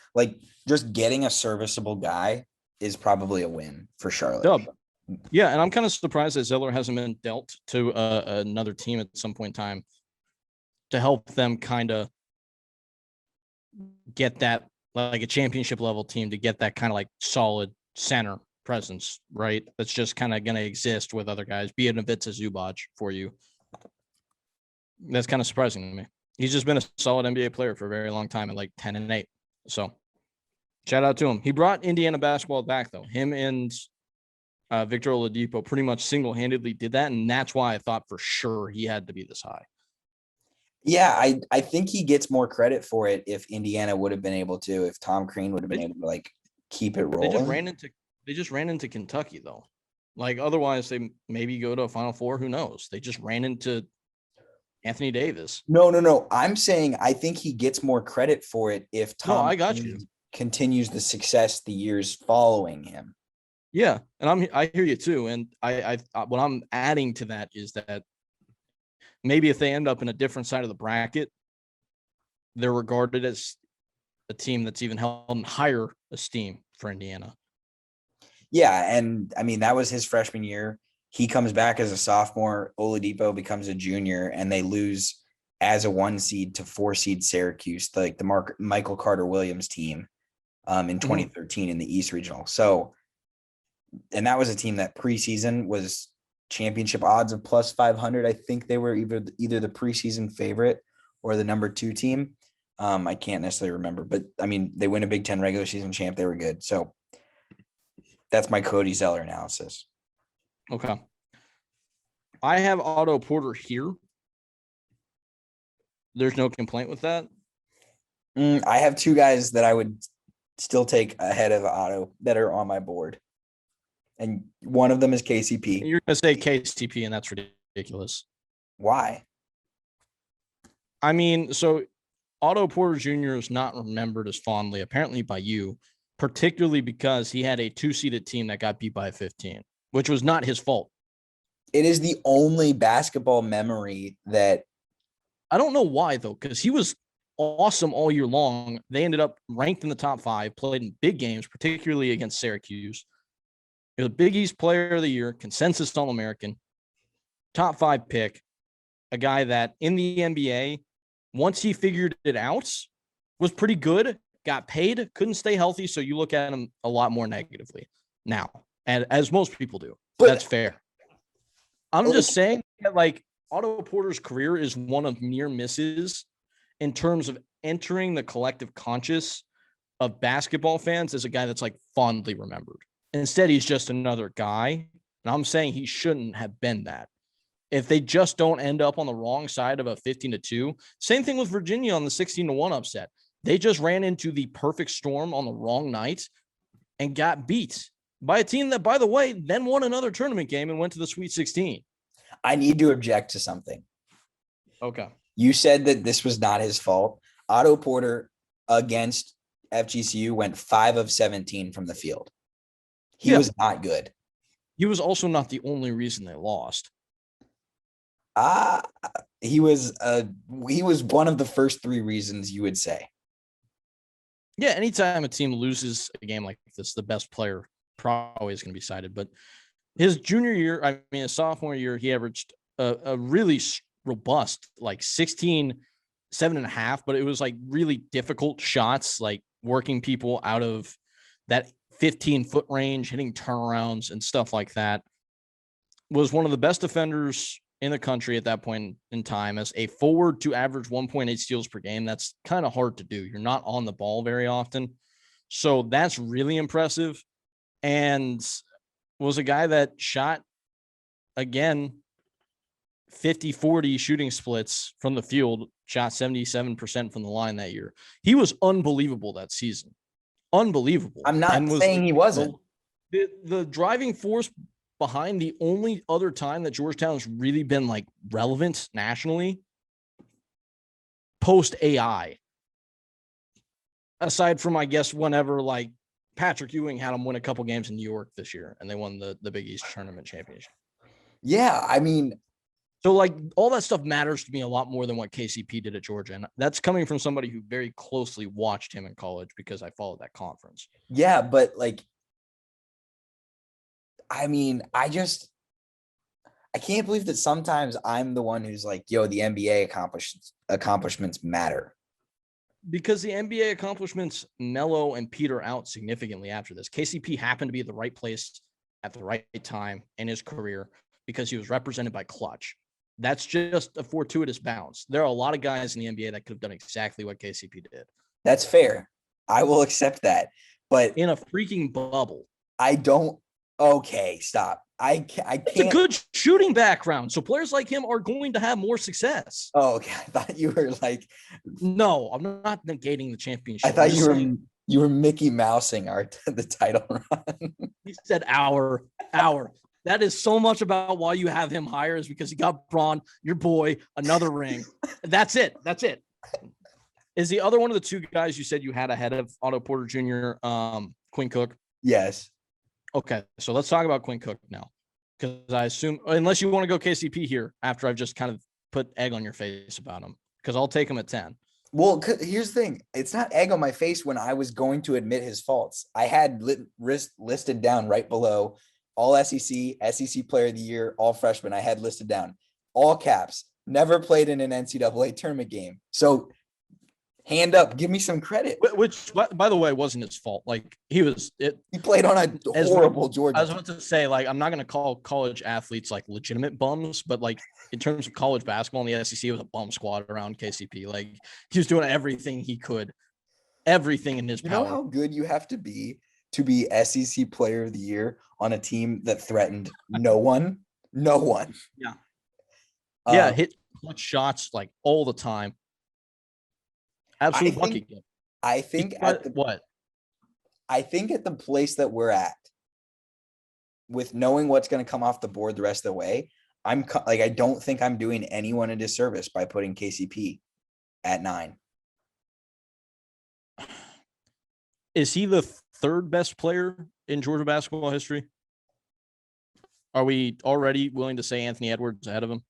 just getting a serviceable guy is probably a win for Charlotte. Dub. Yeah, and I'm kind of surprised that Zeller hasn't been dealt to another team at some point in time to help them kind of get that a championship level team, to get that kind of solid center presence, right? That's just kind of going to exist with other guys, be it if it's a Zubac for you. That's kind of surprising to me. He's just been a solid NBA player for a very long time at 10-8. So shout out to him. He brought Indiana basketball back though. Him and Victor Oladipo pretty much single-handedly did that. And that's why I thought for sure he had to be this high. Yeah, I think he gets more credit for it if Indiana would have been able to, if Tom Crean would have been able to keep it rolling. They just ran into Kentucky though. Otherwise they maybe go to a Final Four. Who knows? They just ran into Anthony Davis. No. I'm saying I think he gets more credit for it if Tom continues the success the years following him. Yeah, and I hear you too. And I what I'm adding to that is that maybe if they end up in a different side of the bracket, they're regarded as a team that's even held in higher esteem for Indiana. Yeah, and I mean that was his freshman year. He comes back as a sophomore. Oladipo becomes a junior, and they lose as a 1 seed to 4 seed Syracuse, the Michael Carter Williams team in 2013 in the East Regional. So, and that was a team that preseason was championship odds of plus 500. I think they were either the preseason favorite or the number 2 team. I can't necessarily remember, but I mean, they win a Big Ten regular season champ. They were good. So that's my Cody Zeller analysis. Okay. I have Otto Porter here. There's no complaint with that. I have 2 guys that I would still take ahead of Otto that are on my board. And one of them is KCP. You're going to say KCP, and that's ridiculous. Why? I mean, so Otto Porter Jr. is not remembered as fondly, apparently by you, particularly because he had a 2-seeded team that got beat by a 15, which was not his fault. It is the only basketball memory that I don't know why, though, because he was awesome all year long. They ended up ranked in the top 5, played in big games, particularly against Syracuse. He was a Big East Player of the Year, consensus All-American, top 5 pick, a guy that in the NBA, once he figured it out, was pretty good, got paid, couldn't stay healthy, so you look at him a lot more negatively now, and as most people do. But that's fair. I'm just saying that, like, Otto Porter's career is one of near misses in terms of entering the collective conscious of basketball fans as a guy that's, like, fondly remembered. Instead, he's just another guy, and I'm saying he shouldn't have been that. If they just don't end up on the wrong side of a 15-2, same thing with Virginia on the 16-1 upset. They just ran into the perfect storm on the wrong night and got beat by a team that, by the way, then won another tournament game and went to the Sweet 16. I need to object to something. Okay. You said that this was not his fault. Otto Porter against FGCU went 5 of 17 from the field. He was not good. He was also not the only reason they lost. He was one of the first 3 reasons you would say. Yeah, anytime a team loses a game like this, the best player probably is going to be cited. But his junior year, I mean, his sophomore year, he averaged a really robust, like 16, 7.5, but it was like really difficult shots, like working people out of that 15-foot range, hitting turnarounds and stuff like that. Was one of the best defenders in the country at that point in time as a forward to average 1.8 steals per game. That's kind of hard to do. You're not on the ball very often. So that's really impressive. And was a guy that shot, again, 50-40 shooting splits from the field, shot 77% from the line that year. He was unbelievable that season. Unbelievable. I'm not saying he wasn't. The driving force behind the only other time that Georgetown's really been, like, relevant nationally post AI, aside from, I guess, whenever, like, Patrick Ewing had them win a couple games in New York this year and they won the Big East tournament championship. Yeah. I mean, so, like, all that stuff matters to me a lot more than what KCP did at Georgia. And that's coming from somebody who very closely watched him in college because I followed that conference. Yeah. But, like, I mean, I can't believe that sometimes I'm the one who's like, yo, the NBA accomplishments matter. Because the NBA accomplishments mellow and peter out significantly after this. KCP happened to be at the right place at the right time in his career because he was represented by clutch. That's just a fortuitous bounce. There are a lot of guys in the NBA that could have done exactly what KCP did. That's fair. I will accept that. But in a freaking bubble. I don't. Okay, stop. I can't. It's a good shooting background. So players like him are going to have more success. Oh, okay. I thought you were like. No, I'm not negating the championship. I thought you were Mickey Mousing the title run. He said hour. That is so much about why you have him higher is because he got Braun, your boy, another ring. That's it. Is the other one of the 2 guys you said you had ahead of Otto Porter Jr., Quinn Cook? Yes. Okay, so let's talk about Quinn Cook now, because I assume, unless you want to go KCP here after I've just kind of put egg on your face about him, because I'll take him at 10. Well, here's the thing. It's not egg on my face when I was going to admit his faults. I had listed down right below all SEC Player of the Year, all freshmen. I had listed down all caps, never played in an NCAA tournament game. So Hand up, give me some credit. Which, by the way, wasn't his fault. Like he played on a horrible Georgia. I was about to say, like, I'm not going to call college athletes like legitimate bums, but like in terms of college basketball in the SEC, it was a bum squad around KCP. Like he was doing everything he could, everything in his power. You know how good you have to be SEC Player of the Year on a team that threatened no one. No one. Yeah. Yeah, hit clutch shots like all the time. Absolute bucket game. I think at the place that we're at, with knowing what's going to come off the board the rest of the way, I don't think I'm doing anyone a disservice by putting KCP at 9. Is he the third best player in Georgia basketball history? Are we already willing to say Anthony Edwards ahead of him?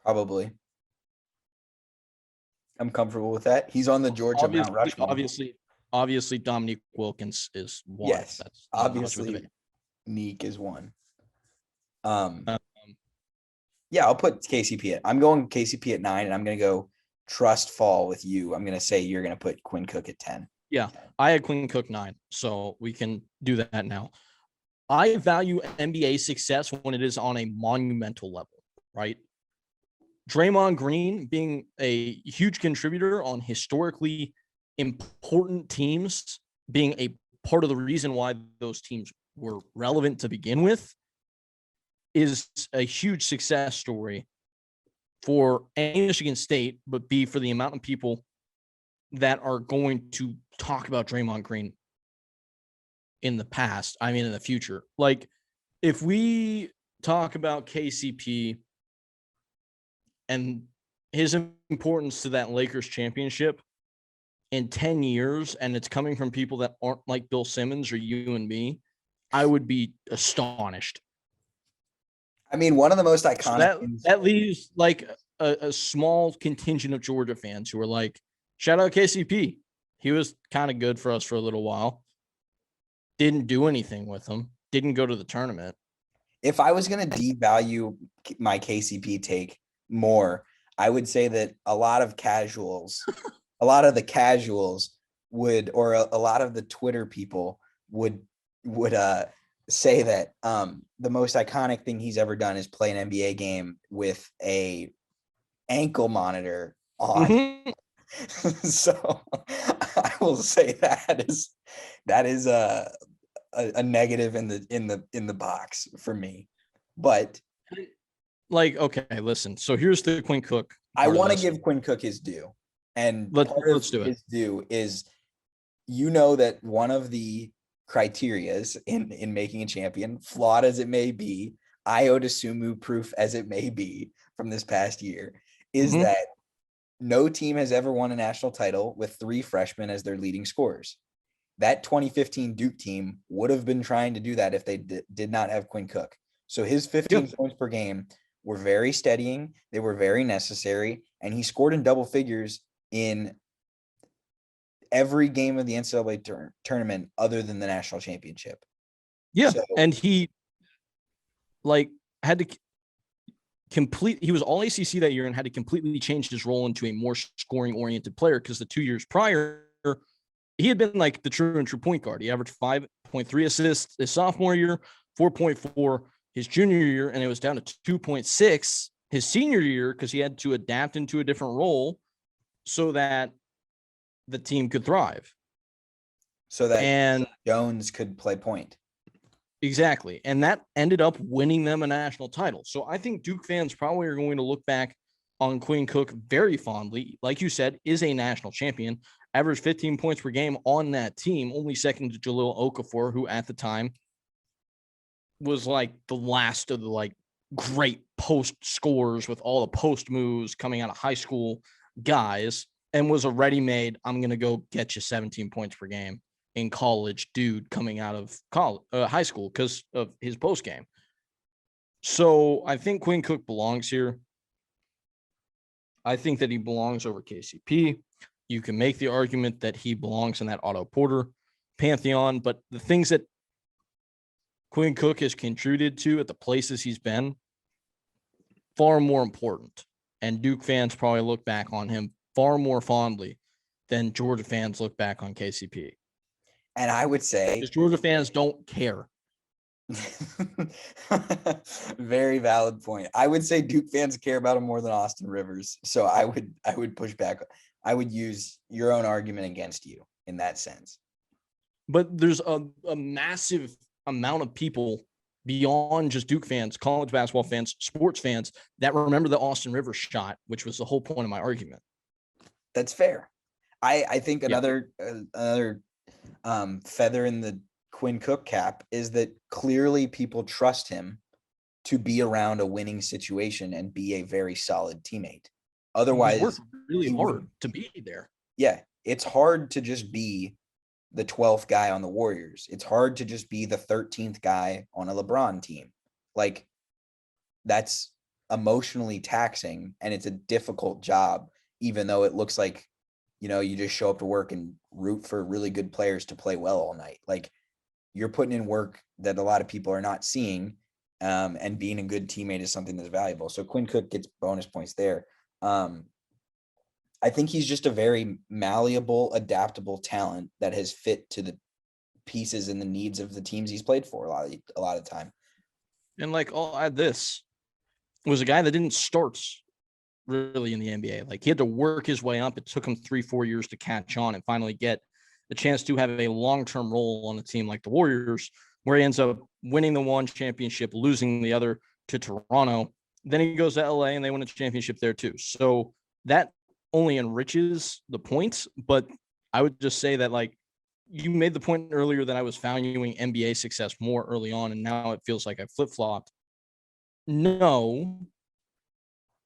Probably. I'm comfortable with that. He's on the Georgia Mount Rushmore. Obviously, Dominique Wilkins is one. Yes, that's obviously Neek is one. Yeah, I'll put KCP I'm going KCP at 9, and I'm going to go trust fall with you. I'm going to say you're going to put Quinn Cook at 10. Yeah, I had Quinn Cook 9, so we can do that now. I value NBA success when it is on a monumental level, right? Draymond Green being a huge contributor on historically important teams, being a part of the reason why those teams were relevant to begin with, is a huge success story for A, Michigan State, but B, for the amount of people that are going to talk about Draymond Green in the past. I mean, in the future. Like, if we talk about KCP and his importance to that Lakers championship in 10 years, and it's coming from people that aren't like Bill Simmons or you and me, I would be astonished. I mean, one of the most iconic things. That leaves like a small contingent of Georgia fans who are like, shout out KCP. He was kind of good for us for a little while. Didn't do anything with him. Didn't go to the tournament. If I was going to devalue my KCP take more, I would say that a lot of the casuals would, or a lot of the Twitter people would say that the most iconic thing he's ever done is play an NBA game with a ankle monitor on. Mm-hmm. So I will say that is a negative in the box for me. But like, okay, listen. So here's the Quinn Cook. I want to give Quinn Cook his due. And let's do it. His due is, that one of the criterias in making a champion, flawed as it may be, iota sumu proof as it may be from this past year, is that no team has ever won a national title with 3 freshmen as their leading scorers. That 2015 Duke team would have been trying to do that if they did not have Quinn Cook. So his 15 points per game were very steadying. They were very necessary. And he scored in double figures in every game of the NCAA tournament other than the national championship. Yeah. So, and he had to he was all ACC that year and had to completely change his role into a more scoring oriented player, because the 2 years prior, he had been like the true point guard. He averaged 5.3 assists his sophomore year, 4.4 his junior year, and it was down to 2.6 his senior year because he had to adapt into a different role so that the team could thrive. So that Jones could play point. Exactly. And that ended up winning them a national title. So I think Duke fans probably are going to look back on Quinn Cook very fondly. Like you said, is a national champion, averaged 15 points per game on that team, only second to Jahlil Okafor, who at the time was like the last of the like great post scorers with all the post moves coming out of high school guys, and was a ready-made, I'm going to go get you 17 points per game in college dude coming out of high school because of his post game. So I think Quinn Cook belongs here. I think that he belongs over KCP. You can make the argument that he belongs in that Otto Porter pantheon, but the things that Quinn Cook has contributed to at the places he's been, far more important and Duke fans probably look back on him far more fondly than Georgia fans look back on KCP. And I would say because Georgia fans don't care. Very valid point. I would say Duke fans care about him more than Austin Rivers. So I would push back. I would use your own argument against you in that sense. But there's a massive amount of people beyond just Duke fans, college basketball fans, sports fans that remember the Austin Rivers shot, which was the whole point of my argument. That's fair. I think another feather in the Quinn Cook cap is that clearly people trust him to be around a winning situation and be a very solid teammate. Otherwise, he's worked really hard to be there. Yeah, it's hard to just be the 12th guy on the Warriors. It's hard to just be the 13th guy on a LeBron team. Like, that's emotionally taxing, and it's a difficult job, even though it looks like, you just show up to work and root for really good players to play well all night. Like, you're putting in work that a lot of people are not seeing, and being a good teammate is something that's valuable. So Quinn Cook gets bonus points there. I think he's just a very malleable, adaptable talent that has fit to the pieces and the needs of the teams he's played for a lot of time. And I'll add this, was a guy that didn't start really in the NBA. Like, he had to work his way up. It took him 3-4 years to catch on and finally get the chance to have a long-term role on a team like the Warriors, where he ends up winning the one championship, losing the other to Toronto. Then he goes to LA and they win a championship there too. So that only enriches the points. But I would just say that, you made the point earlier that I was valuing NBA success more early on, and now it feels like I flip-flopped. No,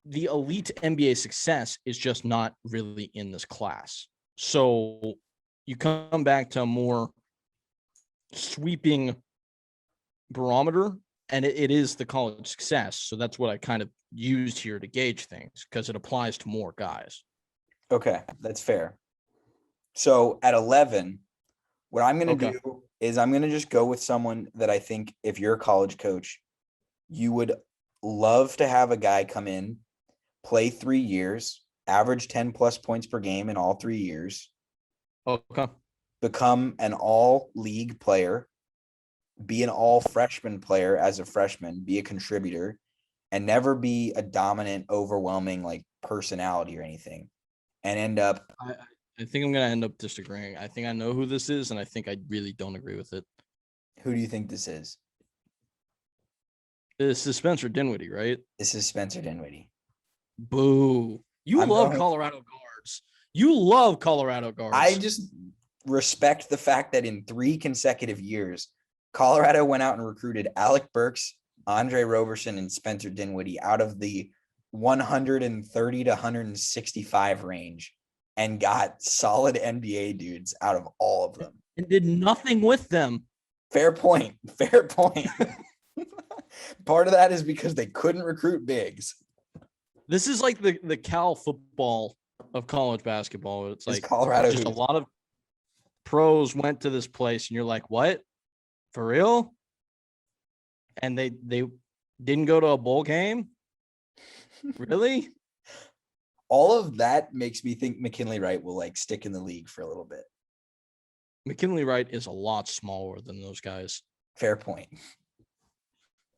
the elite NBA success is just not really in this class. So you come back to a more sweeping barometer, and it is the college success. So that's what I kind of used here to gauge things, because it applies to more guys. Okay, that's fair. So at 11, what I'm going to do is I'm going to just go with someone that I think, if you're a college coach, you would love to have a guy come in, play 3 years, average 10 plus points per game in all 3 years. Okay. Become an all-league player, be an all-freshman player as a freshman, be a contributor, and never be a dominant, overwhelming personality or anything, and end up. I think I'm going to end up disagreeing. I think I know who this is, and I think I really don't agree with it. Who do you think this is? This is Spencer Dinwiddie, right? This is Spencer Dinwiddie. Boo. You love Colorado guards. You love Colorado guards. I just respect the fact that in 3 consecutive years, Colorado went out and recruited Alec Burks, Andre Roberson, and Spencer Dinwiddie out of the 130 to 165 range, and got solid NBA dudes out of all of them. And did nothing with them. Fair point. Fair point. Part of that is because they couldn't recruit bigs. This is like the Cal football of college basketball. It's like Colorado, just a lot of pros went to this place, and you're like, what? For real? And they didn't go to a bowl game? Really? All of that makes me think McKinley Wright will stick in the league for a little bit. McKinley Wright is a lot smaller than those guys. Fair point.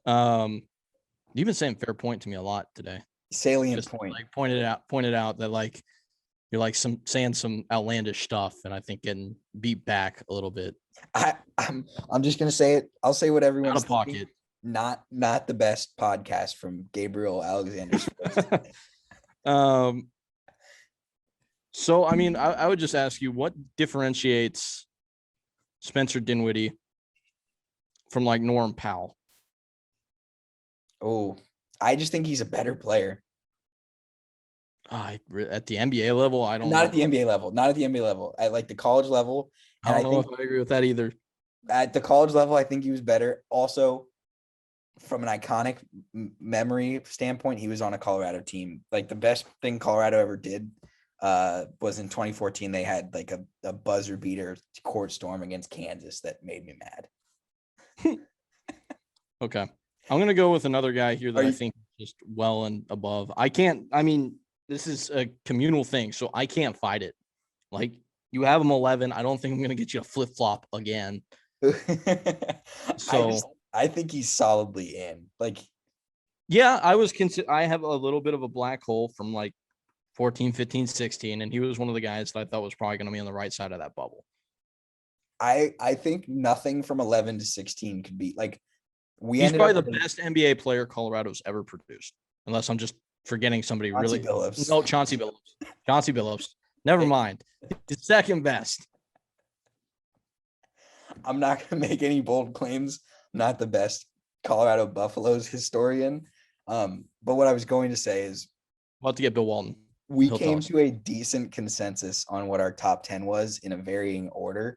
You've been saying fair point to me a lot today. Salient point. Pointed out that you're saying some outlandish stuff, and I think getting beat back a little bit. I'm just gonna say it. I'll say what everyone's out of pocket. Not the best podcast from Gabriel Alexander. So I mean, I would just ask you, what differentiates Spencer Dinwiddie from Norm Powell? Oh, I just think he's a better player. At the NBA level, I don't. Not at the NBA level. Not at the NBA level. At the college level. I don't know if I agree with that either. At the college level, I think he was better. Also, from an iconic memory standpoint, he was on a Colorado team. The best thing Colorado ever did was in 2014. They had a buzzer beater court storm against Kansas that made me mad. Okay. I'm going to go with another guy here that I think just well and above. I can't. I mean, this is a communal thing, so I can't fight it. Like you have him 11. I don't think I'm gonna get you a flip flop again. So I think he's solidly in. Like, yeah, I have a little bit of a black hole from like 14, 15, 16, and he was one of the guys that I thought was probably going to be on the right side of that bubble. I think nothing from 11 to 16 could be like He's probably the best NBA player Colorado's ever produced, unless I'm just forgetting somebody Chauncey really. Billups. No, Chauncey Billups. Chauncey Billups. Never mind. He's second best. I'm not going to make any bold claims. I'm not the best Colorado Buffaloes historian. But what I was going to say is About to get Bill Walton. we came to a decent consensus on what our top 10 was in a varying order.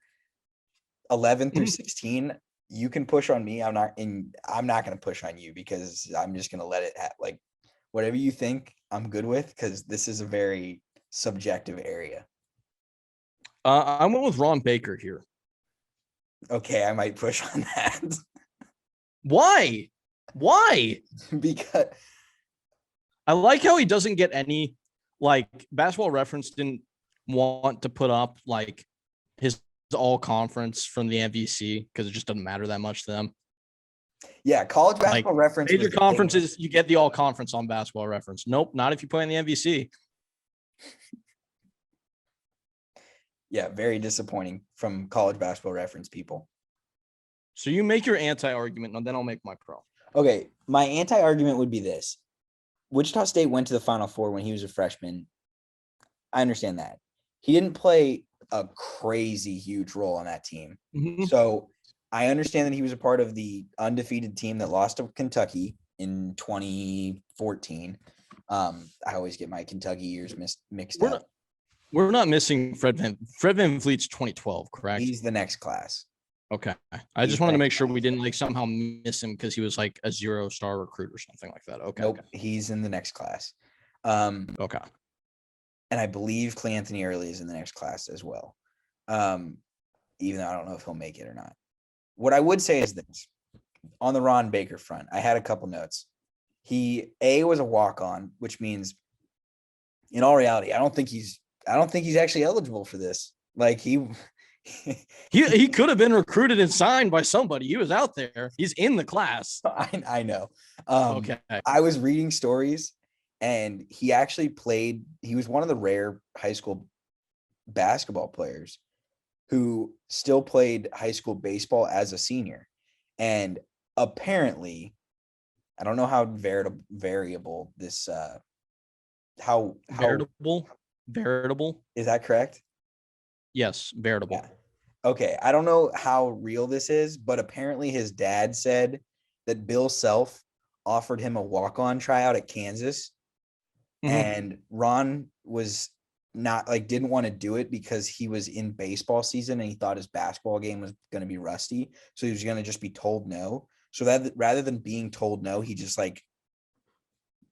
11 through 16, you can push on me. I'm not going to push on you because I'm just going to let it like whatever you think I'm good with, because this is a very subjective area. I went with Ron Baker here. Okay, I might push on that. Why? Because I like how he doesn't get any, like, Basketball Reference didn't want to put up like his all conference from the MVC because it just doesn't matter that much to them. Yeah, College Basketball Reference. Major conferences, you get the all conference on Basketball Reference. Nope, not if you play in the MVC. Yeah, very disappointing from College Basketball Reference people. So you make your anti-argument, and then I'll make my pro. Okay, my anti-argument would be this. Wichita State went to the Final Four when he was a freshman. I understand that. He didn't play a crazy huge role on that team. Mm-hmm. So I understand that he was a part of the undefeated team that lost to Kentucky in 2014. I always get my Kentucky years mixed up. We're not missing Fred VanVleet's 2012, correct? He's the next class. Okay. I just wanted to make sure we didn't like somehow miss him because he was like a 0-star recruit or something like that. Okay. Nope. Okay. He's in the next class. Okay. And I believe Clay Anthony Early is in the next class as well. Even though I don't know if he'll make it or not. What I would say is this. On the Ron Baker front, I had a couple notes. He was a walk-on, which means in all reality, I don't think he's actually eligible for this. Like he could have been recruited and signed by somebody. He was out there. He's in the class. I know. Okay. I was reading stories and he actually played. He was one of the rare high school basketball players who still played high school baseball as a senior. And apparently, I don't know how variable this how veritable is that correct? Yes, veritable. Yeah. Okay, I don't know how real this is, but apparently his dad said that Bill Self offered him a walk-on tryout at Kansas, and Ron was not didn't want to do it because he was in baseball season and he thought his basketball game was going to be rusty, so he was going to just be told no. So that rather than being told no, he just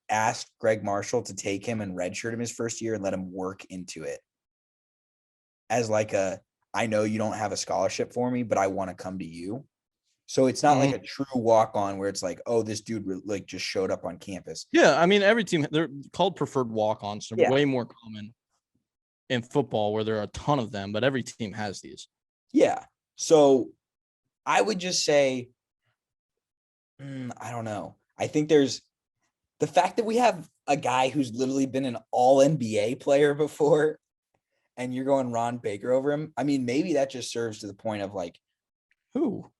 asked Greg Marshall to take him and redshirt him his first year and let him work into it as I know you don't have a scholarship for me, but I want to come to you. So it's not like a true walk-on where it's this dude just showed up on campus. Yeah, I mean, every team, they're called preferred walk-ons. They're way more common in football where there are a ton of them, but every team has these. Yeah. So I would just say, I don't know. I think there's the fact that we have a guy who's literally been an all-NBA player before and you're going Ron Baker over him. I mean, maybe that just serves to the point of who?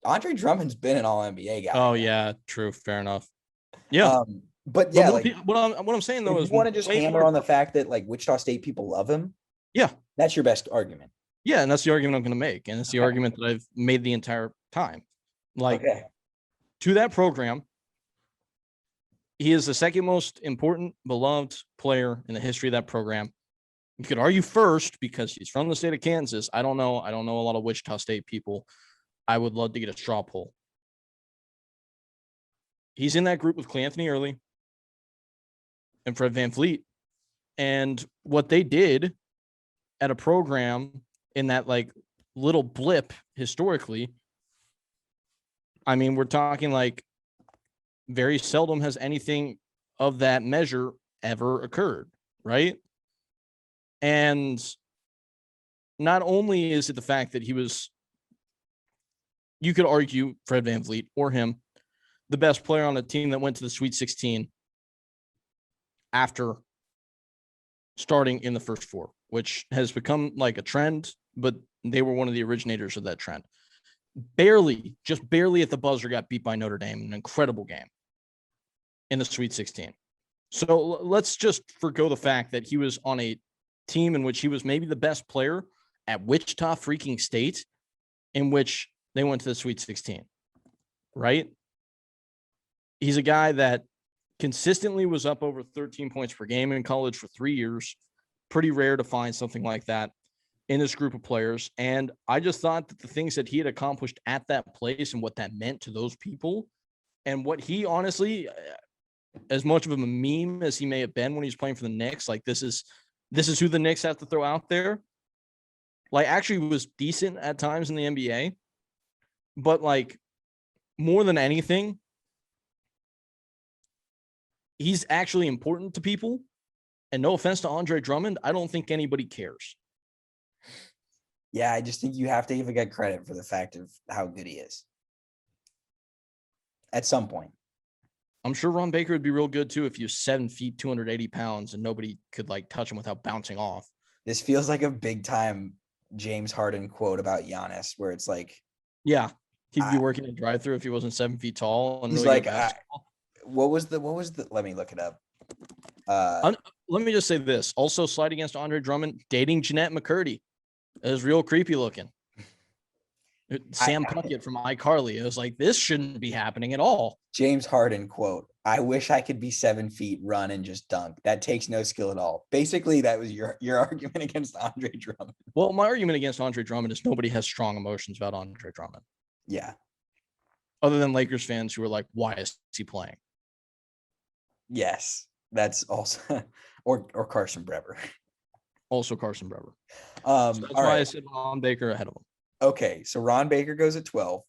Andre Drummond's been an all-NBA guy. Oh, yeah, true. Fair enough. Yeah. But yeah, what I'm saying though is you want to just hammer on the fact that Wichita State people love him. Yeah. That's your best argument. Yeah. And that's the argument I'm going to make. And it's the argument that I've made the entire time. To that program, he is the second most important, beloved player in the history of that program. You could argue first because he's from the state of Kansas. I don't know a lot of Wichita State people. I would love to get a straw poll. He's in that group with Clay Anthony Early and Fred VanVleet. And what they did at a program in that little blip historically, I mean, we're talking very seldom has anything of that measure ever occurred, right? And not only is it the fact that he was, you could argue Fred VanVleet or him, the best player on a team that went to the Sweet 16 after starting in the first four, which has become like a trend, but they were one of the originators of that trend. Just barely at the buzzer got beat by Notre Dame, an incredible game in the Sweet 16. So let's just forgo the fact that he was on a team in which he was maybe the best player at Wichita freaking State, in which they went to the Sweet 16, right? He's a guy that consistently was up over 13 points per game in college for 3 years. Pretty rare to find something like that in this group of players. And I just thought that the things that he had accomplished at that place and what that meant to those people, and what he honestly, as much of a meme as he may have been when he was playing for the Knicks, like this is who the Knicks have to throw out there. Like actually was decent at times in the NBA, but like more than anything, he's actually important to people. And no offense to Andre Drummond, I don't think anybody cares. Yeah, I just think you have to give a guy credit for the fact of how good he is. At some point. I'm sure Ron Baker would be real good too if he was 7 feet, 280 pounds, and nobody could like touch him without bouncing off. This feels like a big time James Harden quote about Giannis, where it's like, yeah, he'd be working a drive-through if he wasn't 7 feet tall. And he's really like, what was the? Let me look it up. Let me just say this. Also, slide against Andre Drummond, dating Jeanette McCurdy. It was real creepy looking. Sam Puckett from iCarly. It was like, this shouldn't be happening at all. James Harden quote, I wish I could be 7 feet, run, and just dunk. That takes no skill at all. Basically, that was your argument against Andre Drummond. Well, my argument against Andre Drummond is nobody has strong emotions about Andre Drummond. Yeah. Other than Lakers fans who are like, why is he playing? Yes. That's also, or Carson Brever. Also Carson Brever. So that's why I said Ron Baker ahead of him. Okay, so Ron Baker goes at 12.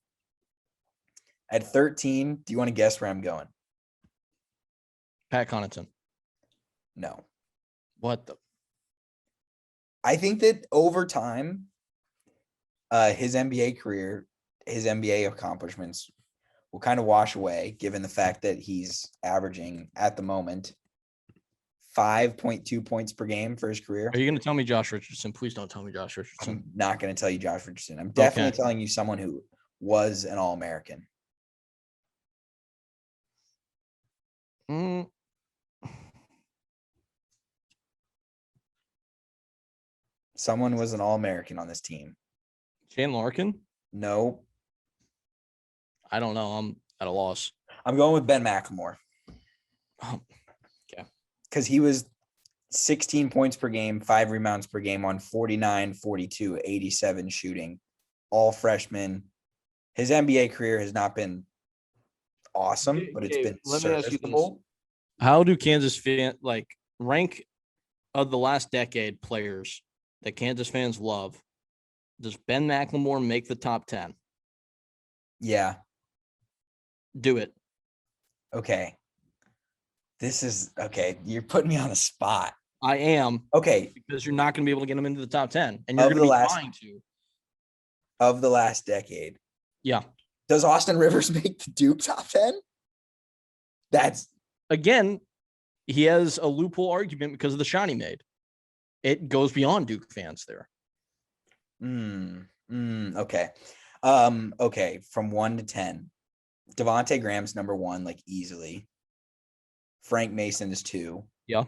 At 13, do you want to guess where I'm going? Pat Connaughton. No. What the? I think that over time, his NBA career, his NBA accomplishments will kind of wash away, given the fact that he's averaging at the moment 5.2 points per game for his career. Are you going to tell me Josh Richardson? Please don't tell me Josh Richardson. I'm not going to tell you Josh Richardson. I'm definitely telling you someone who was an All-American. Someone was an All-American on this team. Shane Larkin? No. I don't know. I'm at a loss. I'm going with Ben McLemore. Oh, okay. Because he was 16 points per game, 5 rebounds per game on 49, 42, 87 shooting. All freshmen. His NBA career has not been awesome, but it's been serviceable. How do Kansas fans rank of the last decade players that Kansas fans love? Does Ben McLemore make the top 10? Yeah. Do it. Okay. This is okay. You're putting me on the spot. I am. Okay. Because you're not going to be able to get him into the top 10. And you're going to be trying to. Of the last decade. Yeah. Does Austin Rivers make the Duke top 10? That's again, he has a loophole argument because of the shot he made. It goes beyond Duke fans there. Okay. Okay. From 1 to 10. Devontae Graham's number 1, like easily. Frank Mason is 2. Yeah.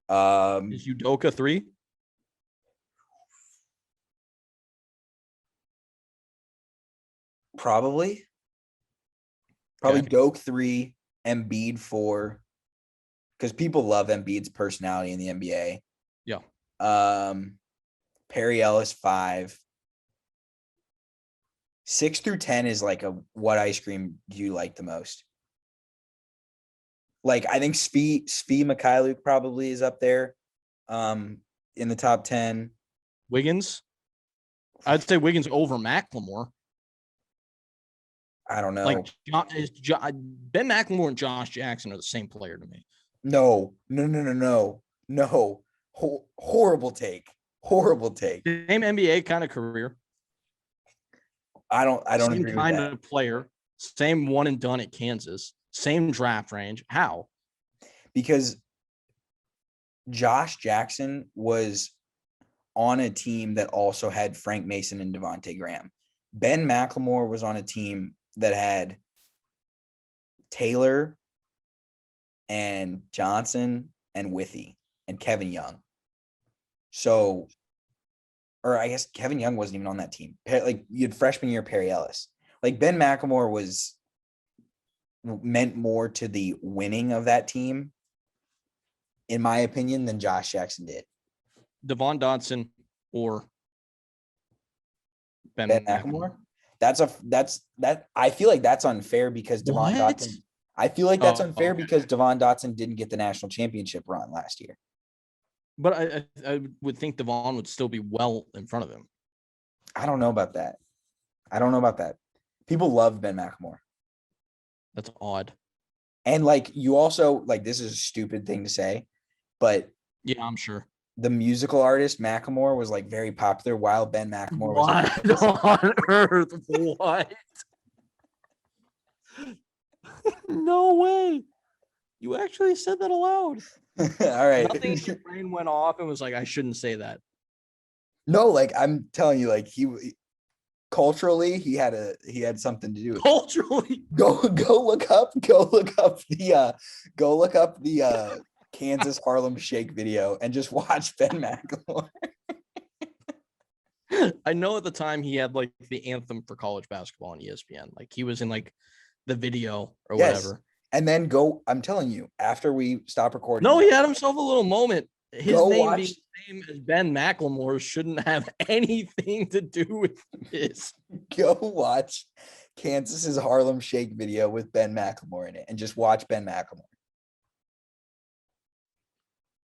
Is Udoka 3? Probably Doak 3, Embiid 4. Because people love Embiid's personality in the NBA. Yeah. Perry Ellis 5. 6 through 10 is like what ice cream do you like the most? Like I think Svi Mikhailuk probably is up there in the top 10. Wiggins? I'd say Wiggins over McLemore. I don't Like know. Ben McLemore and Josh Jackson are the same player to me. No, no, no, no, no, no. Horrible take. Horrible take. Same NBA kind of career, I don't same agree with kind that of player, same one and done at Kansas, same draft range. How? because Josh Jackson was on a team that also had Frank Mason and Devontae Graham. Ben McLemore was on a team that had Taylor and Johnson and Withy and Kevin Young. So, or I guess Kevin Young wasn't even on that team. Like you had freshman year Perry Ellis. Like Ben McLemore was meant more to the winning of that team, in my opinion, than Josh Jackson did. Devon Dotson or Ben Ben McLemore. McLemore. That I feel like that's unfair because Devon What? Dotson. I feel like that's Oh, unfair okay. because Devon Dotson didn't get the national championship run last year. But I would think Devon would still be well in front of him. I don't know about that. I don't know about that. People love Ben McLemore. That's odd. And like you also like this is a stupid thing to say, but Yeah, I'm sure. the musical artist Macklemore was like very popular while Ben McLemore was on campus. What on earth? What? No way. You actually said that aloud. All right. Nothing in your brain went off and was like, I shouldn't say that. No, like I'm telling you, like culturally he had something to do with it. Culturally. Go look up the Kansas Harlem Shake video and just watch Ben McLemore. I know at the time he had like the anthem for college basketball on ESPN. Like he was in like the video or whatever. And then I'm telling you, after we stop recording. No, he had himself a little moment. His name watch, being the same as Ben McLemore shouldn't have anything to do with this. Go watch Kansas's Harlem Shake video with Ben McLemore in it and just watch Ben McLemore.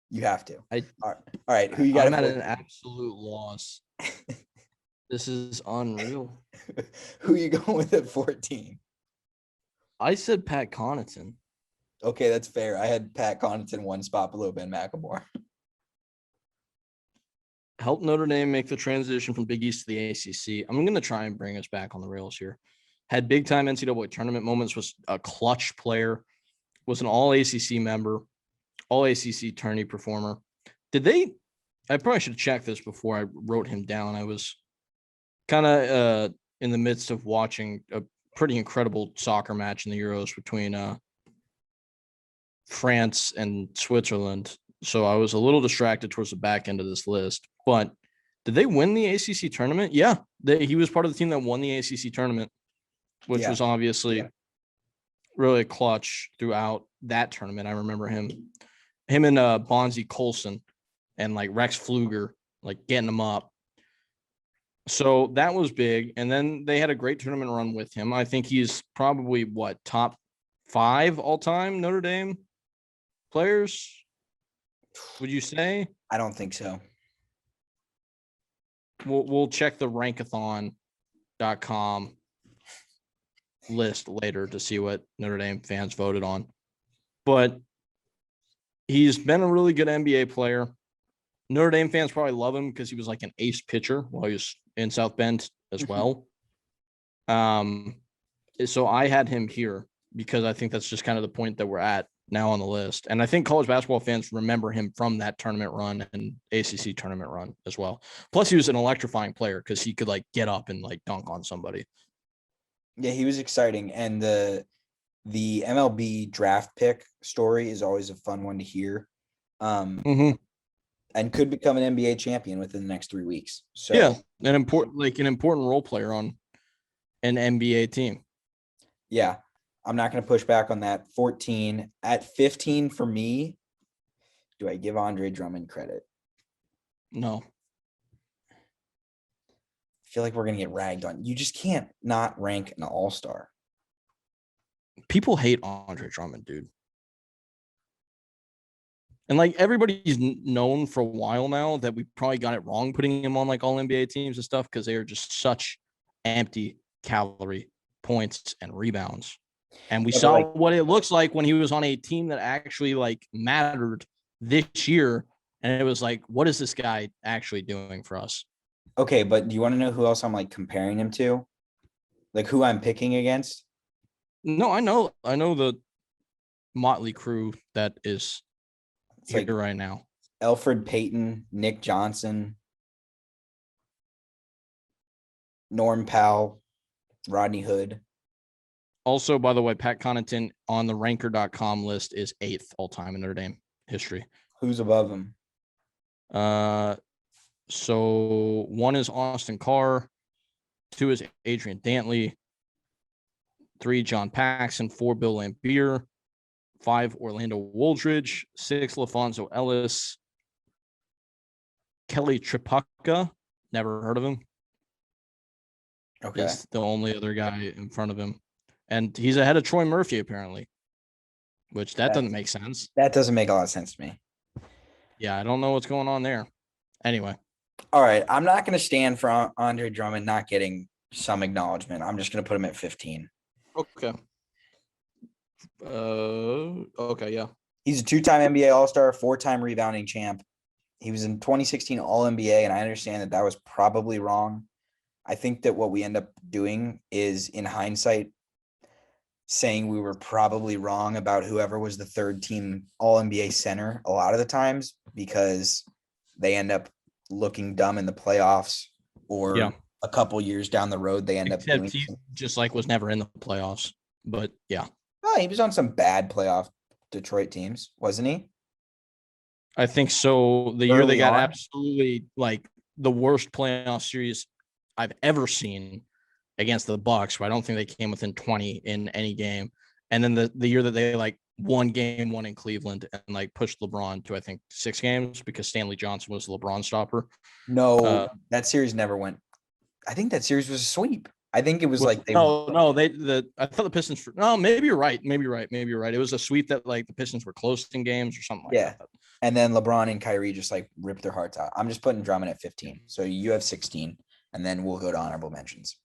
You have to. All right. Who you got? I'm at an absolute loss. This is unreal. Who you going with at 14? I said Pat Connaughton. Okay, that's fair. I had Pat Connaughton one spot below Ben McLemore. Helped Notre Dame make the transition from Big East to the ACC. I'm going to try and bring us back on the rails here. Had big time NCAA tournament moments, was a clutch player, was an all ACC member, all ACC tourney performer. I probably should have checked this before I wrote him down. I was kind of in the midst of watching a pretty incredible soccer match in the Euros between France and Switzerland. So I was a little distracted towards the back end of this list. But did they win the ACC tournament? Yeah, he was part of the team that won the ACC tournament, which was obviously really clutch throughout that tournament. I remember him and Bonzi Colson and like Rex Pfluger, like getting him up. So that was big. And then they had a great tournament run with him. I think he's probably top 5 all time Notre Dame players. Would you say? I don't think so. We'll check the rankathon.com list later to see what Notre Dame fans voted on. But he's been a really good NBA player. Notre Dame fans probably love him because he was like an ace pitcher while he was in South Bend as well. So I had him here because I think that's just kind of the point that we're at now on the list. And I think college basketball fans remember him from that tournament run and ACC tournament run as well. Plus he was an electrifying player because he could like get up and like dunk on somebody. Yeah, he was exciting. And the MLB draft pick story is always a fun one to hear. And could become an NBA champion within the next 3 weeks. So yeah, an important role player on an NBA team. Yeah, I'm not going to push back on that. 14 at 15 for me. Do I give Andre Drummond credit? No. I feel like we're going to get ragged on. You just can't not rank an all-star. People hate Andre Drummond, dude. And like everybody's known for a while now that we probably got it wrong putting him on like all NBA teams and stuff because they are just such empty calorie points and rebounds. And we Yeah, but, saw like, what it looks like when he was on a team that actually like mattered this year. And it was like, what is this guy actually doing for us? okay, but do you want to know who else I'm like comparing him to? Like who I'm picking against? No, I know the motley crew that is It's here like right now. Elfrid Payton, Nick Johnson, Norm Powell, Rodney Hood. Also, by the way, Pat Connaughton on the ranker.com list is 8th all time in Notre Dame history. Who's above him? So 1 is Austin Carr, 2 is Adrian Dantley, 3 John Paxson, 4 Bill Laimbeer, 5 Orlando Woldridge, 6 LaFonso Ellis, Kelly Tripucka, never heard of him. Okay. Is the only other guy in front of him. And he's ahead of Troy Murphy, apparently, which that doesn't make sense. That doesn't make a lot of sense to me. Yeah, I don't know what's going on there. Anyway. All right. I'm not going to stand for Andre Drummond not getting some acknowledgement. I'm just going to put him at 15. Okay. Okay, yeah. He's a 2-time NBA All-Star, 4-time rebounding champ. He was in 2016 All-NBA, and I understand that was probably wrong. I think that what we end up doing is, in hindsight, saying we were probably wrong about whoever was the 3rd-team All-NBA center a lot of the times because they end up looking dumb in the playoffs or a couple years down the road they end up doing. He just like was never in the playoffs, but yeah. Oh, he was on some bad playoff Detroit teams, wasn't he? I think so. The year they got absolutely like the worst playoff series I've ever seen against the Bucks, where I don't think they came within 20 in any game. And then the year that they like won game 1 in Cleveland and like pushed LeBron to, I think, 6 games because Stanley Johnson was the LeBron stopper. No, that series never went. I think that series was a sweep. I think it was like I thought the Pistons. Maybe you're right. Maybe you're right. It was a sweep that like the Pistons were close in games or something like that. And then LeBron and Kyrie just like ripped their hearts out. I'm just putting Drummond at 15. So you have 16, and then we'll go to honorable mentions.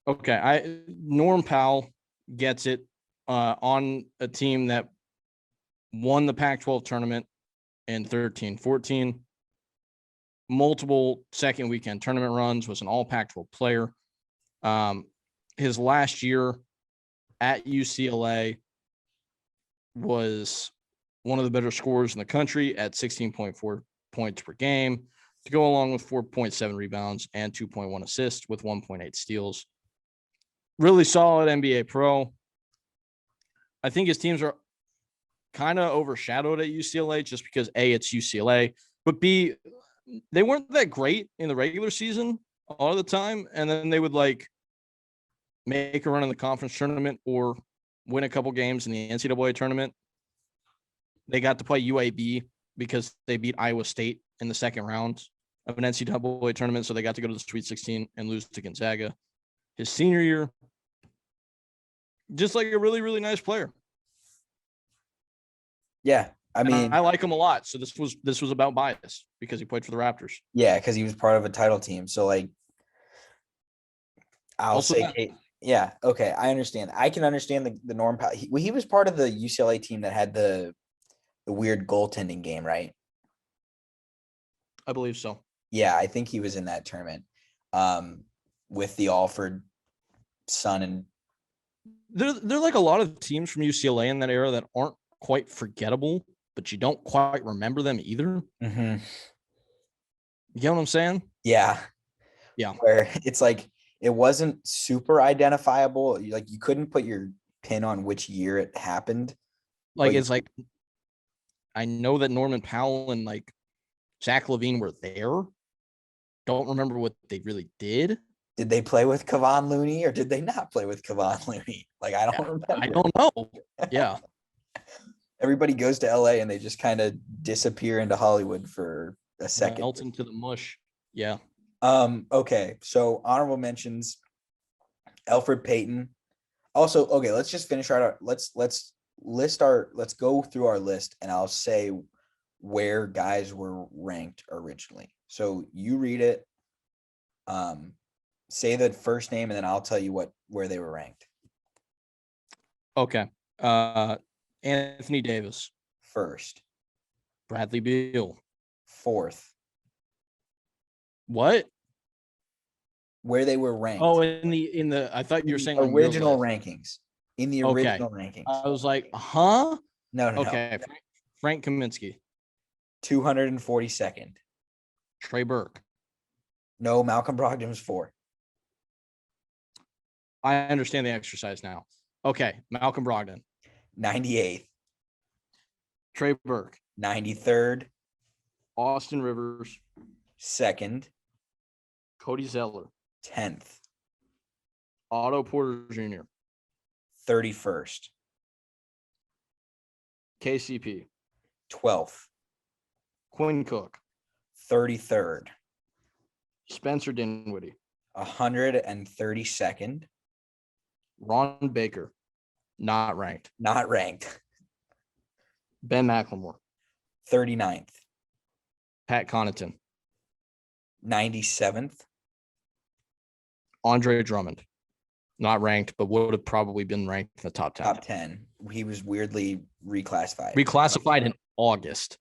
Okay, Norm Powell gets it on a team that won the Pac-12 tournament in 13-14, multiple second weekend tournament runs, was an all Pac-12 player. His last year at UCLA was one of the better scorers in the country at 16.4 points per game, to go along with 4.7 rebounds and 2.1 assists with 1.8 steals. Really solid NBA pro. I think his teams are kind of overshadowed at UCLA just because A, it's UCLA, but B, they weren't that great in the regular season a lot of the time. And then they would like make a run in the conference tournament or win a couple games in the NCAA tournament. They got to play UAB because they beat Iowa State in the second round of an NCAA tournament. So they got to go to the Sweet 16 and lose to Gonzaga. His senior year, just like a really, really nice player. Yeah. I mean, I like him a lot. So this was about bias because he played for the Raptors. Yeah, because he was part of a title team. So like I'll also say yeah, okay. I understand. I can understand the Norm Powell. He was part of the UCLA team that had the weird goaltending game, right? I believe so. Yeah, I think he was in that tournament with the Alford son. And they're like a lot of teams from UCLA in that era that aren't quite forgettable, but you don't quite remember them either. Mm-hmm. You get what I'm saying? Yeah. Yeah. Where it's like it wasn't super identifiable. Like you couldn't put your pin on which year it happened. Like it's like I know that Norman Powell and like Zach LaVine were there. Don't remember what they really did. Did they play with Kevon Looney or did they not play with Kevon Looney? Like I don't remember. I don't know. Yeah. Everybody goes to LA and they just kind of disappear into Hollywood for a second. Melt into the mush. Yeah. Okay. So honorable mentions, Elfrid Payton. Also, okay, let's just finish our let's go through our list and I'll say where guys were ranked originally. So you read it. Say the first name and then I'll tell you where they were ranked. Okay. Anthony Davis, First. Bradley Beal. Fourth. What? Where they were ranked. Oh, in the I thought you were saying on your original list. rankings. In the Okay. original rankings. I was like, huh? No. Okay. Frank Kaminsky, 242nd. Trey Burke. No, Malcolm Brogdon was 4. I understand the exercise now. Okay. Malcolm Brogdon, 98th. Trey Burke, 93rd. Austin Rivers, 2nd. Cody Zeller, 10th. Otto Porter Jr., 31st. KCP, 12th. Quinn Cook, 33rd. Spencer Dinwiddie, 132nd. Ron Baker, not ranked. Not ranked. Ben McLemore, 39th. Pat Connaughton, 97th. Andre Drummond, not ranked, but would have probably been ranked in the top 10. Top 10. He was weirdly reclassified. Reclassified in August.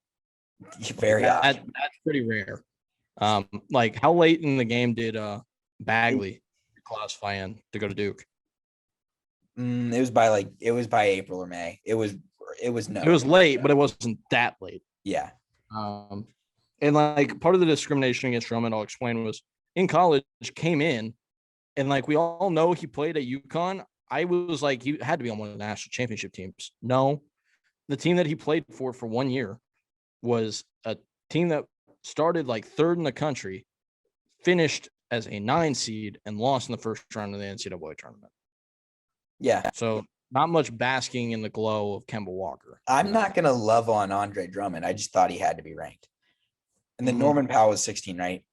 Very odd. That's pretty rare. Like how late in the game did Bagley reclassify in to go to Duke? It was by April or May. It was no. It was late, but it wasn't that late. Yeah. And like part of the discrimination against Drummond, I'll explain, was in college, came in, and like we all know he played at UConn. I was like, he had to be on one of the national championship teams. No, the team that he played for 1 year was a team that started like third in the country, finished as a 9 seed, and lost in the first round of the NCAA tournament. Yeah. So not much basking in the glow of Kemba Walker. I'm not going to love on Andre Drummond. I just thought he had to be ranked. And then Norman Powell was 16, right?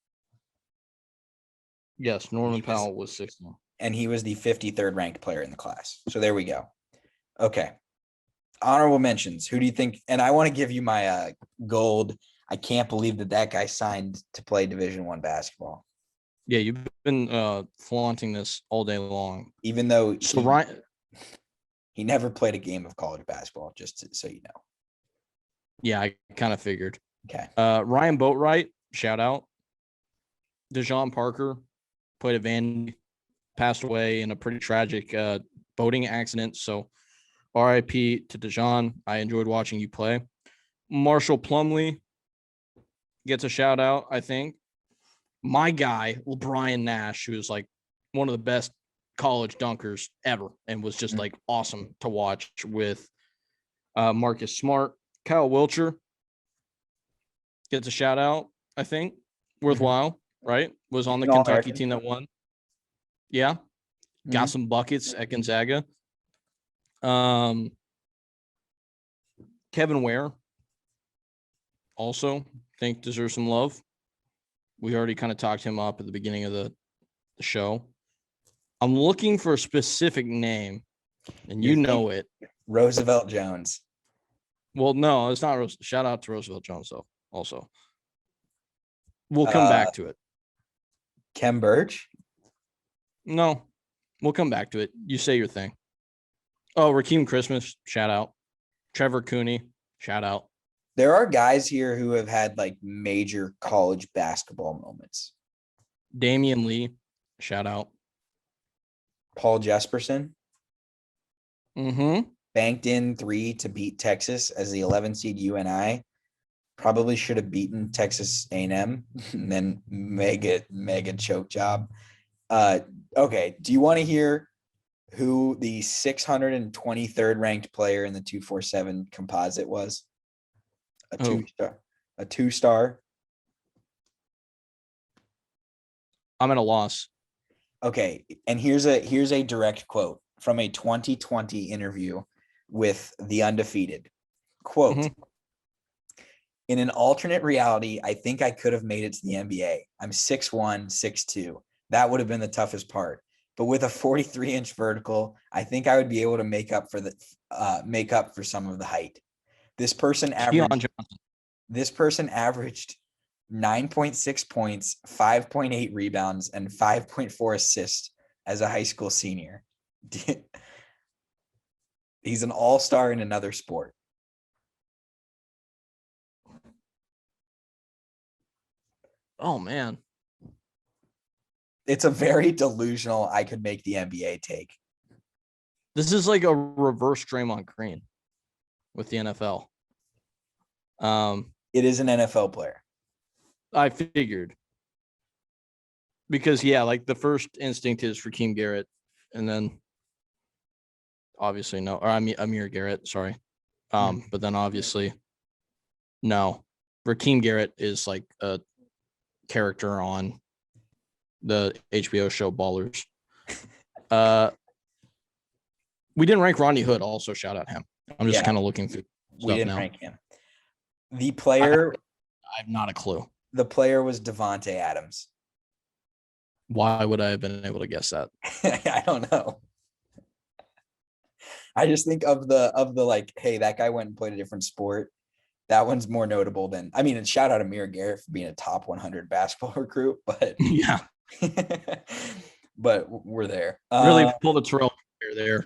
Yes, Norman Powell was 16. And he was the 53rd ranked player in the class. So there we go. Okay. Honorable mentions. Who do you think? And I want to give you my gold. I can't believe that guy signed to play Division I basketball. Yeah, you've been flaunting this all day long. Even though Ryan, he never played a game of college basketball, so you know. Yeah, I kind of figured. Okay. Ryan Boatwright, shout out. DeJohn Parker played at Vandy, passed away in a pretty tragic boating accident. So RIP to DeJohn. I enjoyed watching you play. Marshall Plumlee gets a shout out, I think. My guy, Brian Nash, who is like one of the best college dunkers ever and was just like awesome to watch with Marcus Smart. Kyle Wilcher gets a shout out, I think. Worthwhile, right? Was on the Kentucky team that won. Yeah. Got some buckets at Gonzaga. Kevin Ware also think deserves some love. We already kind of talked him up at the beginning of the show. I'm looking for a specific name, and you know it. Roosevelt Jones. Well, no, it's not. Shout out to Roosevelt Jones, though, also. We'll come back to it. Kem Birch? No, we'll come back to it. You say your thing. Oh, Rakeem Christmas, shout out. Trevor Cooney, shout out. There are guys here who have had like major college basketball moments. Damian Lee, shout out. Paul Jesperson. Mm-hmm. Banked in 3 to beat Texas as the 11 seed UNI. Probably should have beaten Texas A&M and then mega choke job. Okay. Do you want to hear who the 623rd ranked player in the 247 composite was? A two-star. I'm at a loss. Okay. And here's a direct quote from a 2020 interview with the Undefeated. Quote, in an alternate reality, I think I could have made it to the NBA. I'm 6'1", 6'2". That would have been the toughest part. But with a 43-inch vertical, I think I would be able to make up for some of the height. This person averaged 9.6 points, 5.8 rebounds, and 5.4 assists as a high school senior. He's an all-star in another sport. Oh man. It's a very delusional, I could make the NBA take. This is like a reverse Draymond Green with the NFL. It is an NFL player. I figured. Because like the first instinct is Raheem Garrett, and then obviously no, or I mean Amir Garrett, sorry. But then obviously no. Raheem Garrett is like a character on the HBO show Ballers. We didn't rank Rodney Hood. Also, shout out him. I'm just kind of looking through stuff we didn't now. rank him. The player, I have not a clue. The player was Devontae Adams. Why would I have been able to guess that? I don't know. I just think of the like, hey, that guy went and played a different sport. That one's more notable than, I mean, and shout out Amir Garrett for being a top 100 basketball recruit, but yeah, but we're there. Really pull the Terrell there.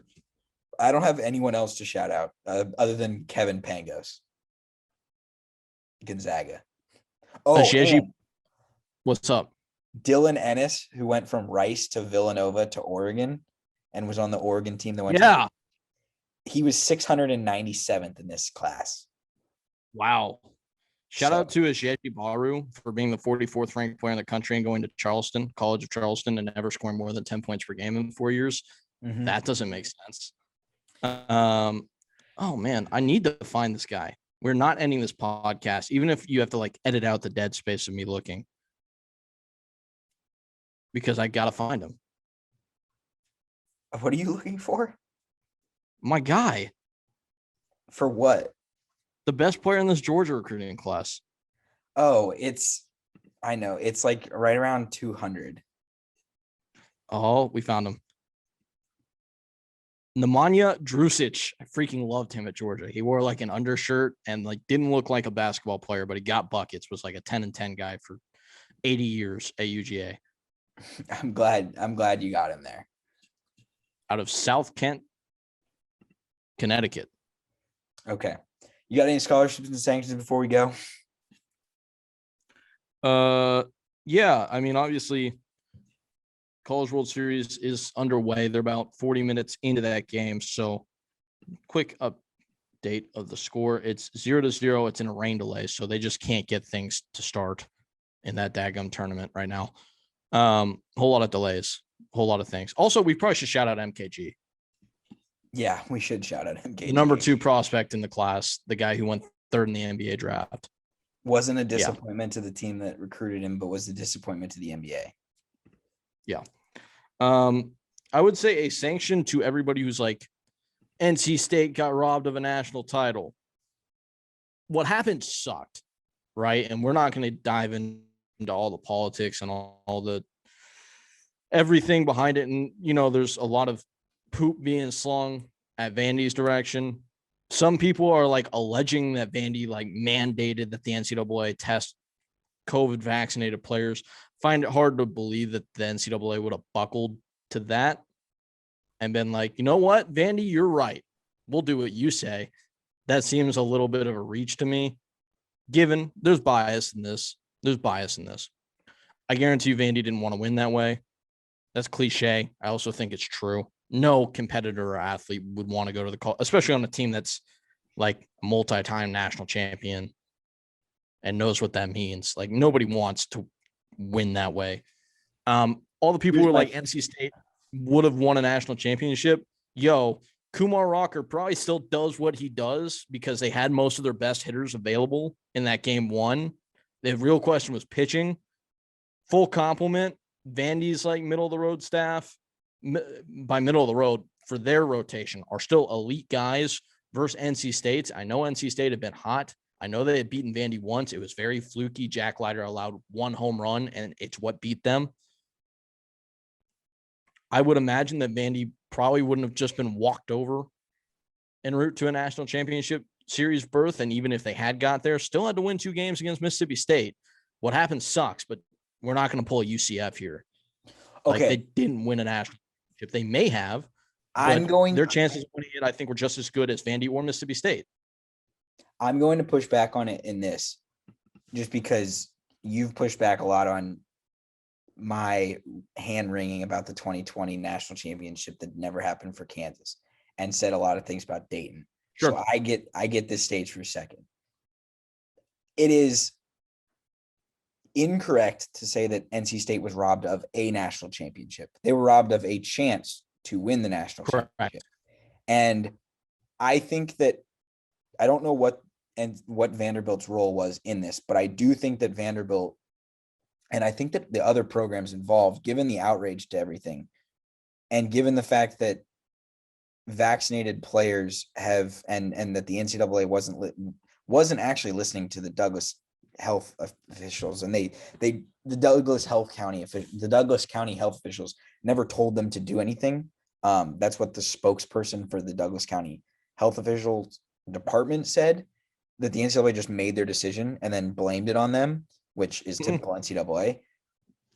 I don't have anyone else to shout out other than Kevin Pangos, Gonzaga. Oh, what's up? Dylan Ennis, who went from Rice to Villanova to Oregon and was on the Oregon team that went he was 697th in this class. Wow. Shout out to Ajeti Baru for being the 44th ranked player in the country and going to Charleston, College of Charleston, and never scoring more than 10 points per game in 4 years. Mm-hmm. That doesn't make sense. Oh man, I need to find this guy. We're not ending this podcast, even if you have to like edit out the dead space of me looking, because I gotta find him. What are you looking for? My guy. For what? The best player in this Georgia recruiting class. Oh, I know. It's like right around 200. Oh, we found him. Nemanja Drusic. I freaking loved him at Georgia. He wore like an undershirt and like didn't look like a basketball player, but he got buckets, was like a 10-10 guy for 80 years at UGA. I'm glad you got him there. Out of South Kent, Connecticut. Okay. You got any scholarships and sanctions before we go? Yeah. I mean, obviously, College World Series is underway. They're about 40 minutes into that game. So, quick update of the score. It's 0-0. It's in a rain delay, so they just can't get things to start in that daggum tournament right now. Whole lot of delays, whole lot of things. Also, we probably should shout out MKG. Yeah, we should shout out MKG. The number 2 prospect in the class, the guy who went 3rd in the NBA draft. Wasn't a disappointment to the team that recruited him, but was a disappointment to the NBA. Yeah. I would say a sanction to everybody who's like, NC State got robbed of a national title. What happened sucked, right? And we're not going to dive into all the politics and all the everything behind it. And, you know, there's a lot of poop being slung at Vandy's direction. Some people are like alleging that Vandy like mandated that the NCAA test COVID vaccinated players. Find it hard to believe that the NCAA would have buckled to that and been like, you know what, Vandy, you're right. We'll do what you say. That seems a little bit of a reach to me, given there's bias in this. I guarantee you Vandy didn't want to win that way. That's cliche. I also think it's true. No competitor or athlete would want to go to the call, especially on a team that's like a multi-time national champion and knows what that means. Like nobody wants to win that way. All the people who are like NC State would have won a national championship. Kumar Rocker probably still does what he does because they had most of their best hitters available in that game 1. The real question was pitching. Full complement. Vandy's like middle of the road staff, by middle of the road for their rotation, are still elite guys versus NC State's. I know NC State had been hot. I know they had beaten Vandy once. It was very fluky. Jack Leiter allowed 1 home run, and it's what beat them. I would imagine that Vandy probably wouldn't have just been walked over en route to a national championship series berth. And even if they had got there, still had to win 2 games against Mississippi State. What happened sucks, but we're not going to pull a UCF here. Okay. Like they didn't win a national championship. They may have. Their chances of winning it, I think, were just as good as Vandy or Mississippi State. I'm going to push back on it in this, just because you've pushed back a lot on my hand wringing about the 2020 national championship that never happened for Kansas, and said a lot of things about Dayton. Sure. So I get this stage for a second. It is incorrect to say that NC State was robbed of a national championship. They were robbed of a chance to win the national championship. And I think that, I don't know what Vanderbilt's role was in this, but I do think that Vanderbilt, and I think that the other programs involved, given the outrage to everything, and given the fact that vaccinated players have, and that the NCAA wasn't actually listening to the Douglas health officials, and the Douglas County health officials never told them to do anything. That's what the spokesperson for the Douglas County health officials department said, that the NCAA just made their decision and then blamed it on them, which is typical NCAA.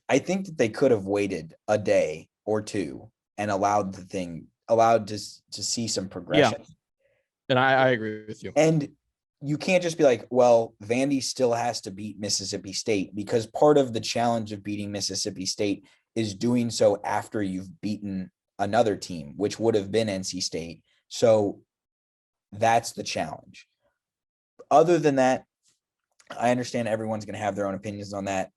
I think that they could have waited a day or two and allowed to see some progression. Yeah. And I agree with you. And you can't just be like, well, Vandy still has to beat Mississippi State, because part of the challenge of beating Mississippi State is doing so after you've beaten another team, which would have been NC State. So that's the challenge. Other than that, I understand everyone's going to have their own opinions on that.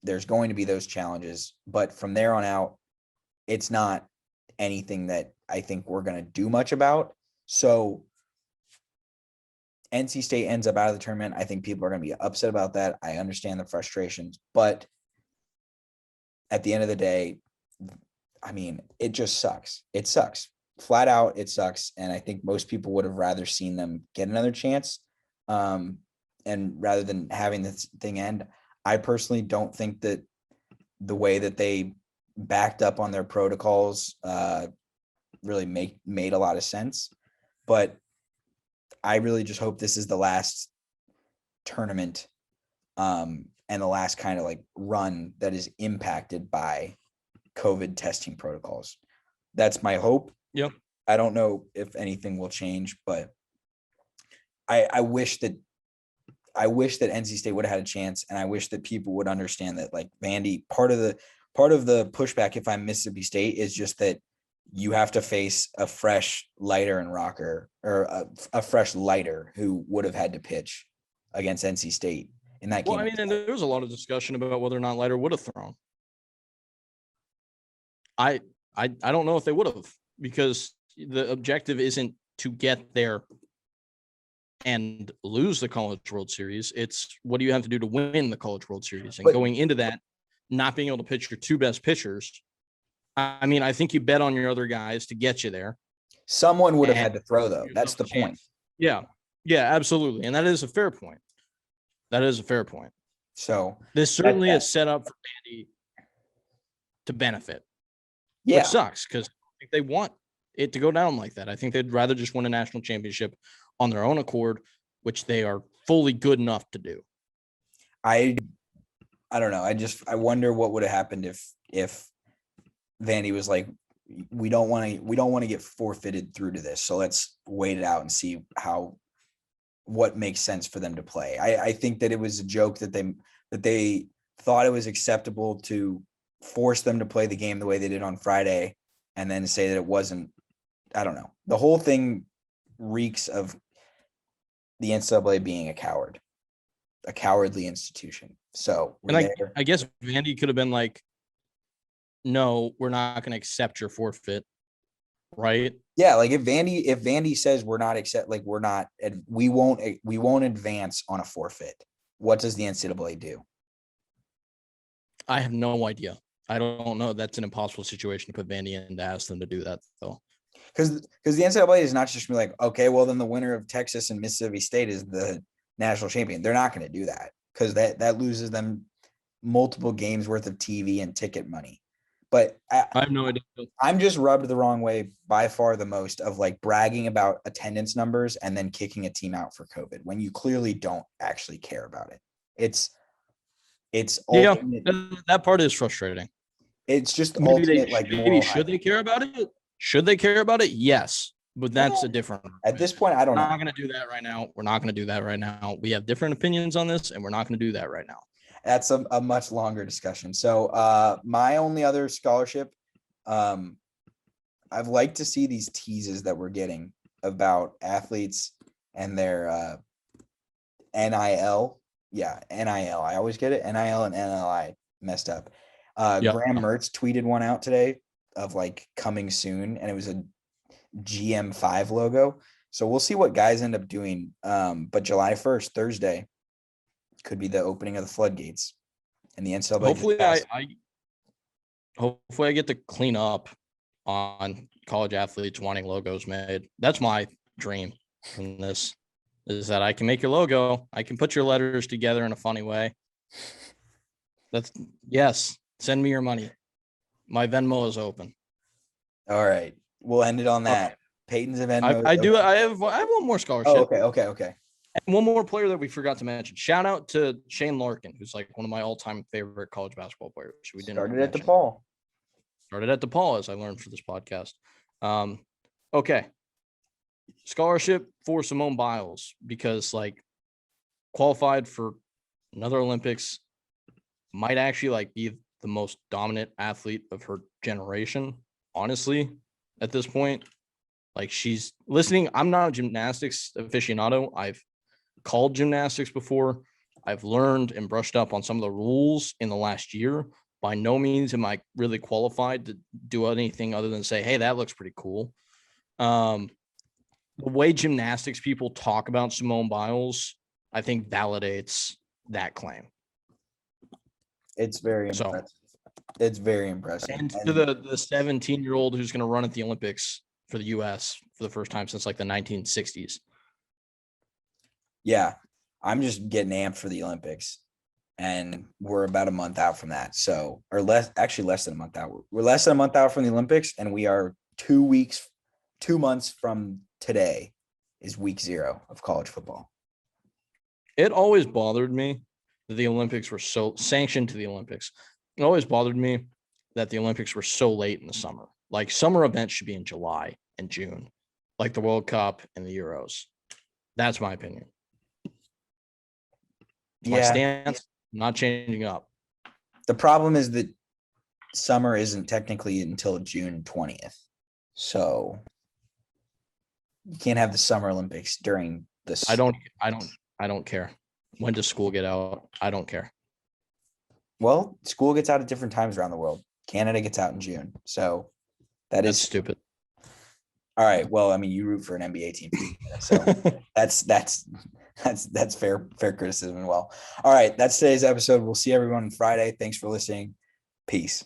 There's going to be those challenges, but from there on out, it's not anything that I think we're going to do much about. So NC State ends up out of the tournament. I think people are going to be upset about that. I understand the frustrations, but at the end of the day, I mean, it just sucks. It sucks. Flat out, it sucks. And I think most people would have rather seen them get another chance. And rather than having this thing end, I personally don't think that the way that they backed up on their protocols really made a lot of sense. But I really just hope this is the last tournament and the last kind of like run that is impacted by COVID testing protocols. That's my hope. Yep. I don't know if anything will change, but I wish that NC State would have had a chance, and I wish that people would understand that, like, Vandy, part of the pushback, if I'm Mississippi State, is just that you have to face a fresh lighter and rocker, or a fresh lighter who would have had to pitch against NC State in that game. Well, I mean, and there was a lot of discussion about whether or not Leiter would have thrown. I don't know if they would have, because the objective isn't to get there and lose the College World Series. It's what do you have to do to win the College World Series? And going into that, not being able to pitch your two best pitchers, I mean, I think you bet on your other guys to get you there. Someone would have had to throw, though. That's the point. Yeah. Yeah, absolutely. And that is a fair point. So this certainly is set up for Vandy to benefit. Yeah. Which sucks, because I think they want it to go down like that. I think they'd rather just win a national championship on their own accord, which they are fully good enough to do. I don't know. I wonder what would have happened if Vandy was like, we don't want to get forfeited through to this, so let's wait it out and see what makes sense for them to play. I think that it was a joke that they thought it was acceptable to force them to play the game the way they did on Friday, and then say that it wasn't. I don't know. The whole thing reeks of the NCAA being a cowardly institution. So, I guess Vandy could have been like, no, we're not going to accept your forfeit, right? Yeah, like if Vandy says we won't advance on a forfeit, what does the NCAA do? I have no idea. I don't know. That's an impossible situation to put Vandy in to ask them to do that, though. Because the NCAA is not just be like, okay, well, then the winner of Texas and Mississippi State is the national champion. They're not going to do that, because that loses them multiple games worth of TV and ticket money. But I have no idea. I'm just rubbed the wrong way by far the most of like bragging about attendance numbers and then kicking a team out for COVID when you clearly don't actually care about it. It's that part is frustrating. It's just maybe should they care about it? Should they care about it? Yes, but that's a different. At this point, I don't We're know. not going to do that right now. We're not going to do that right now. We have different opinions on this, and we're not going to do that right now. That's a much longer discussion. So my only other scholarship, I've liked to see these teases that we're getting about athletes and their NIL. Yeah, NIL. I always get it. NIL and NLI messed up. Yep. Graham Mertz tweeted one out today of like coming soon, and it was a GM5 logo. So we'll see what guys end up doing. But July 1st, Thursday, could be the opening of the floodgates. And the NCAA. Hopefully I get to clean up on college athletes wanting logos made. That's my dream from this, is that I can make your logo. I can put your letters together in a funny way. Yes. Send me your money. My Venmo is open. All right. We'll end it on that. Peyton's event. I have one more scholarship. Oh, okay. And one more player that we forgot to mention. Shout out to Shane Larkin, who's like one of my all-time favorite college basketball players. We didn't started at DePaul. Started at DePaul, as I learned for this podcast. Okay. Scholarship for Simone Biles, because like qualified for another Olympics, might actually like be the most dominant athlete of her generation, honestly, at this point. Like, she's listening. I'm not a gymnastics aficionado. I've called gymnastics before. I've learned and brushed up on some of the rules in the last year. By no means am I really qualified to do anything other than say, hey, that looks pretty cool. The way gymnastics people talk about Simone Biles, I think validates that claim. It's very impressive. It's very impressive. And to the 17-year-old who's going to run at the Olympics for the U.S. for the first time since like the 1960s. Yeah, I'm just getting amped for the Olympics, and we're about a month out from that. So, or less than a month out. We're less than a month out from the Olympics, and we are 2 months from today is week 0 of college football. It always bothered me that the Olympics were so sanctioned to the Olympics. It always bothered me that the Olympics were so late in the summer. Like, summer events should be in July and June, like the World Cup and the Euros. That's my opinion. My stance, not changing up. The problem is that summer isn't technically until June 20th. So you can't have the Summer Olympics during this. I don't care. When does school get out? I don't care. Well, school gets out at different times around the world. Canada gets out in June. So that's stupid. All right. Well, I mean, you root for an NBA team, so that's fair criticism as well. All right, that's today's episode. We'll see everyone Friday. Thanks for listening. Peace.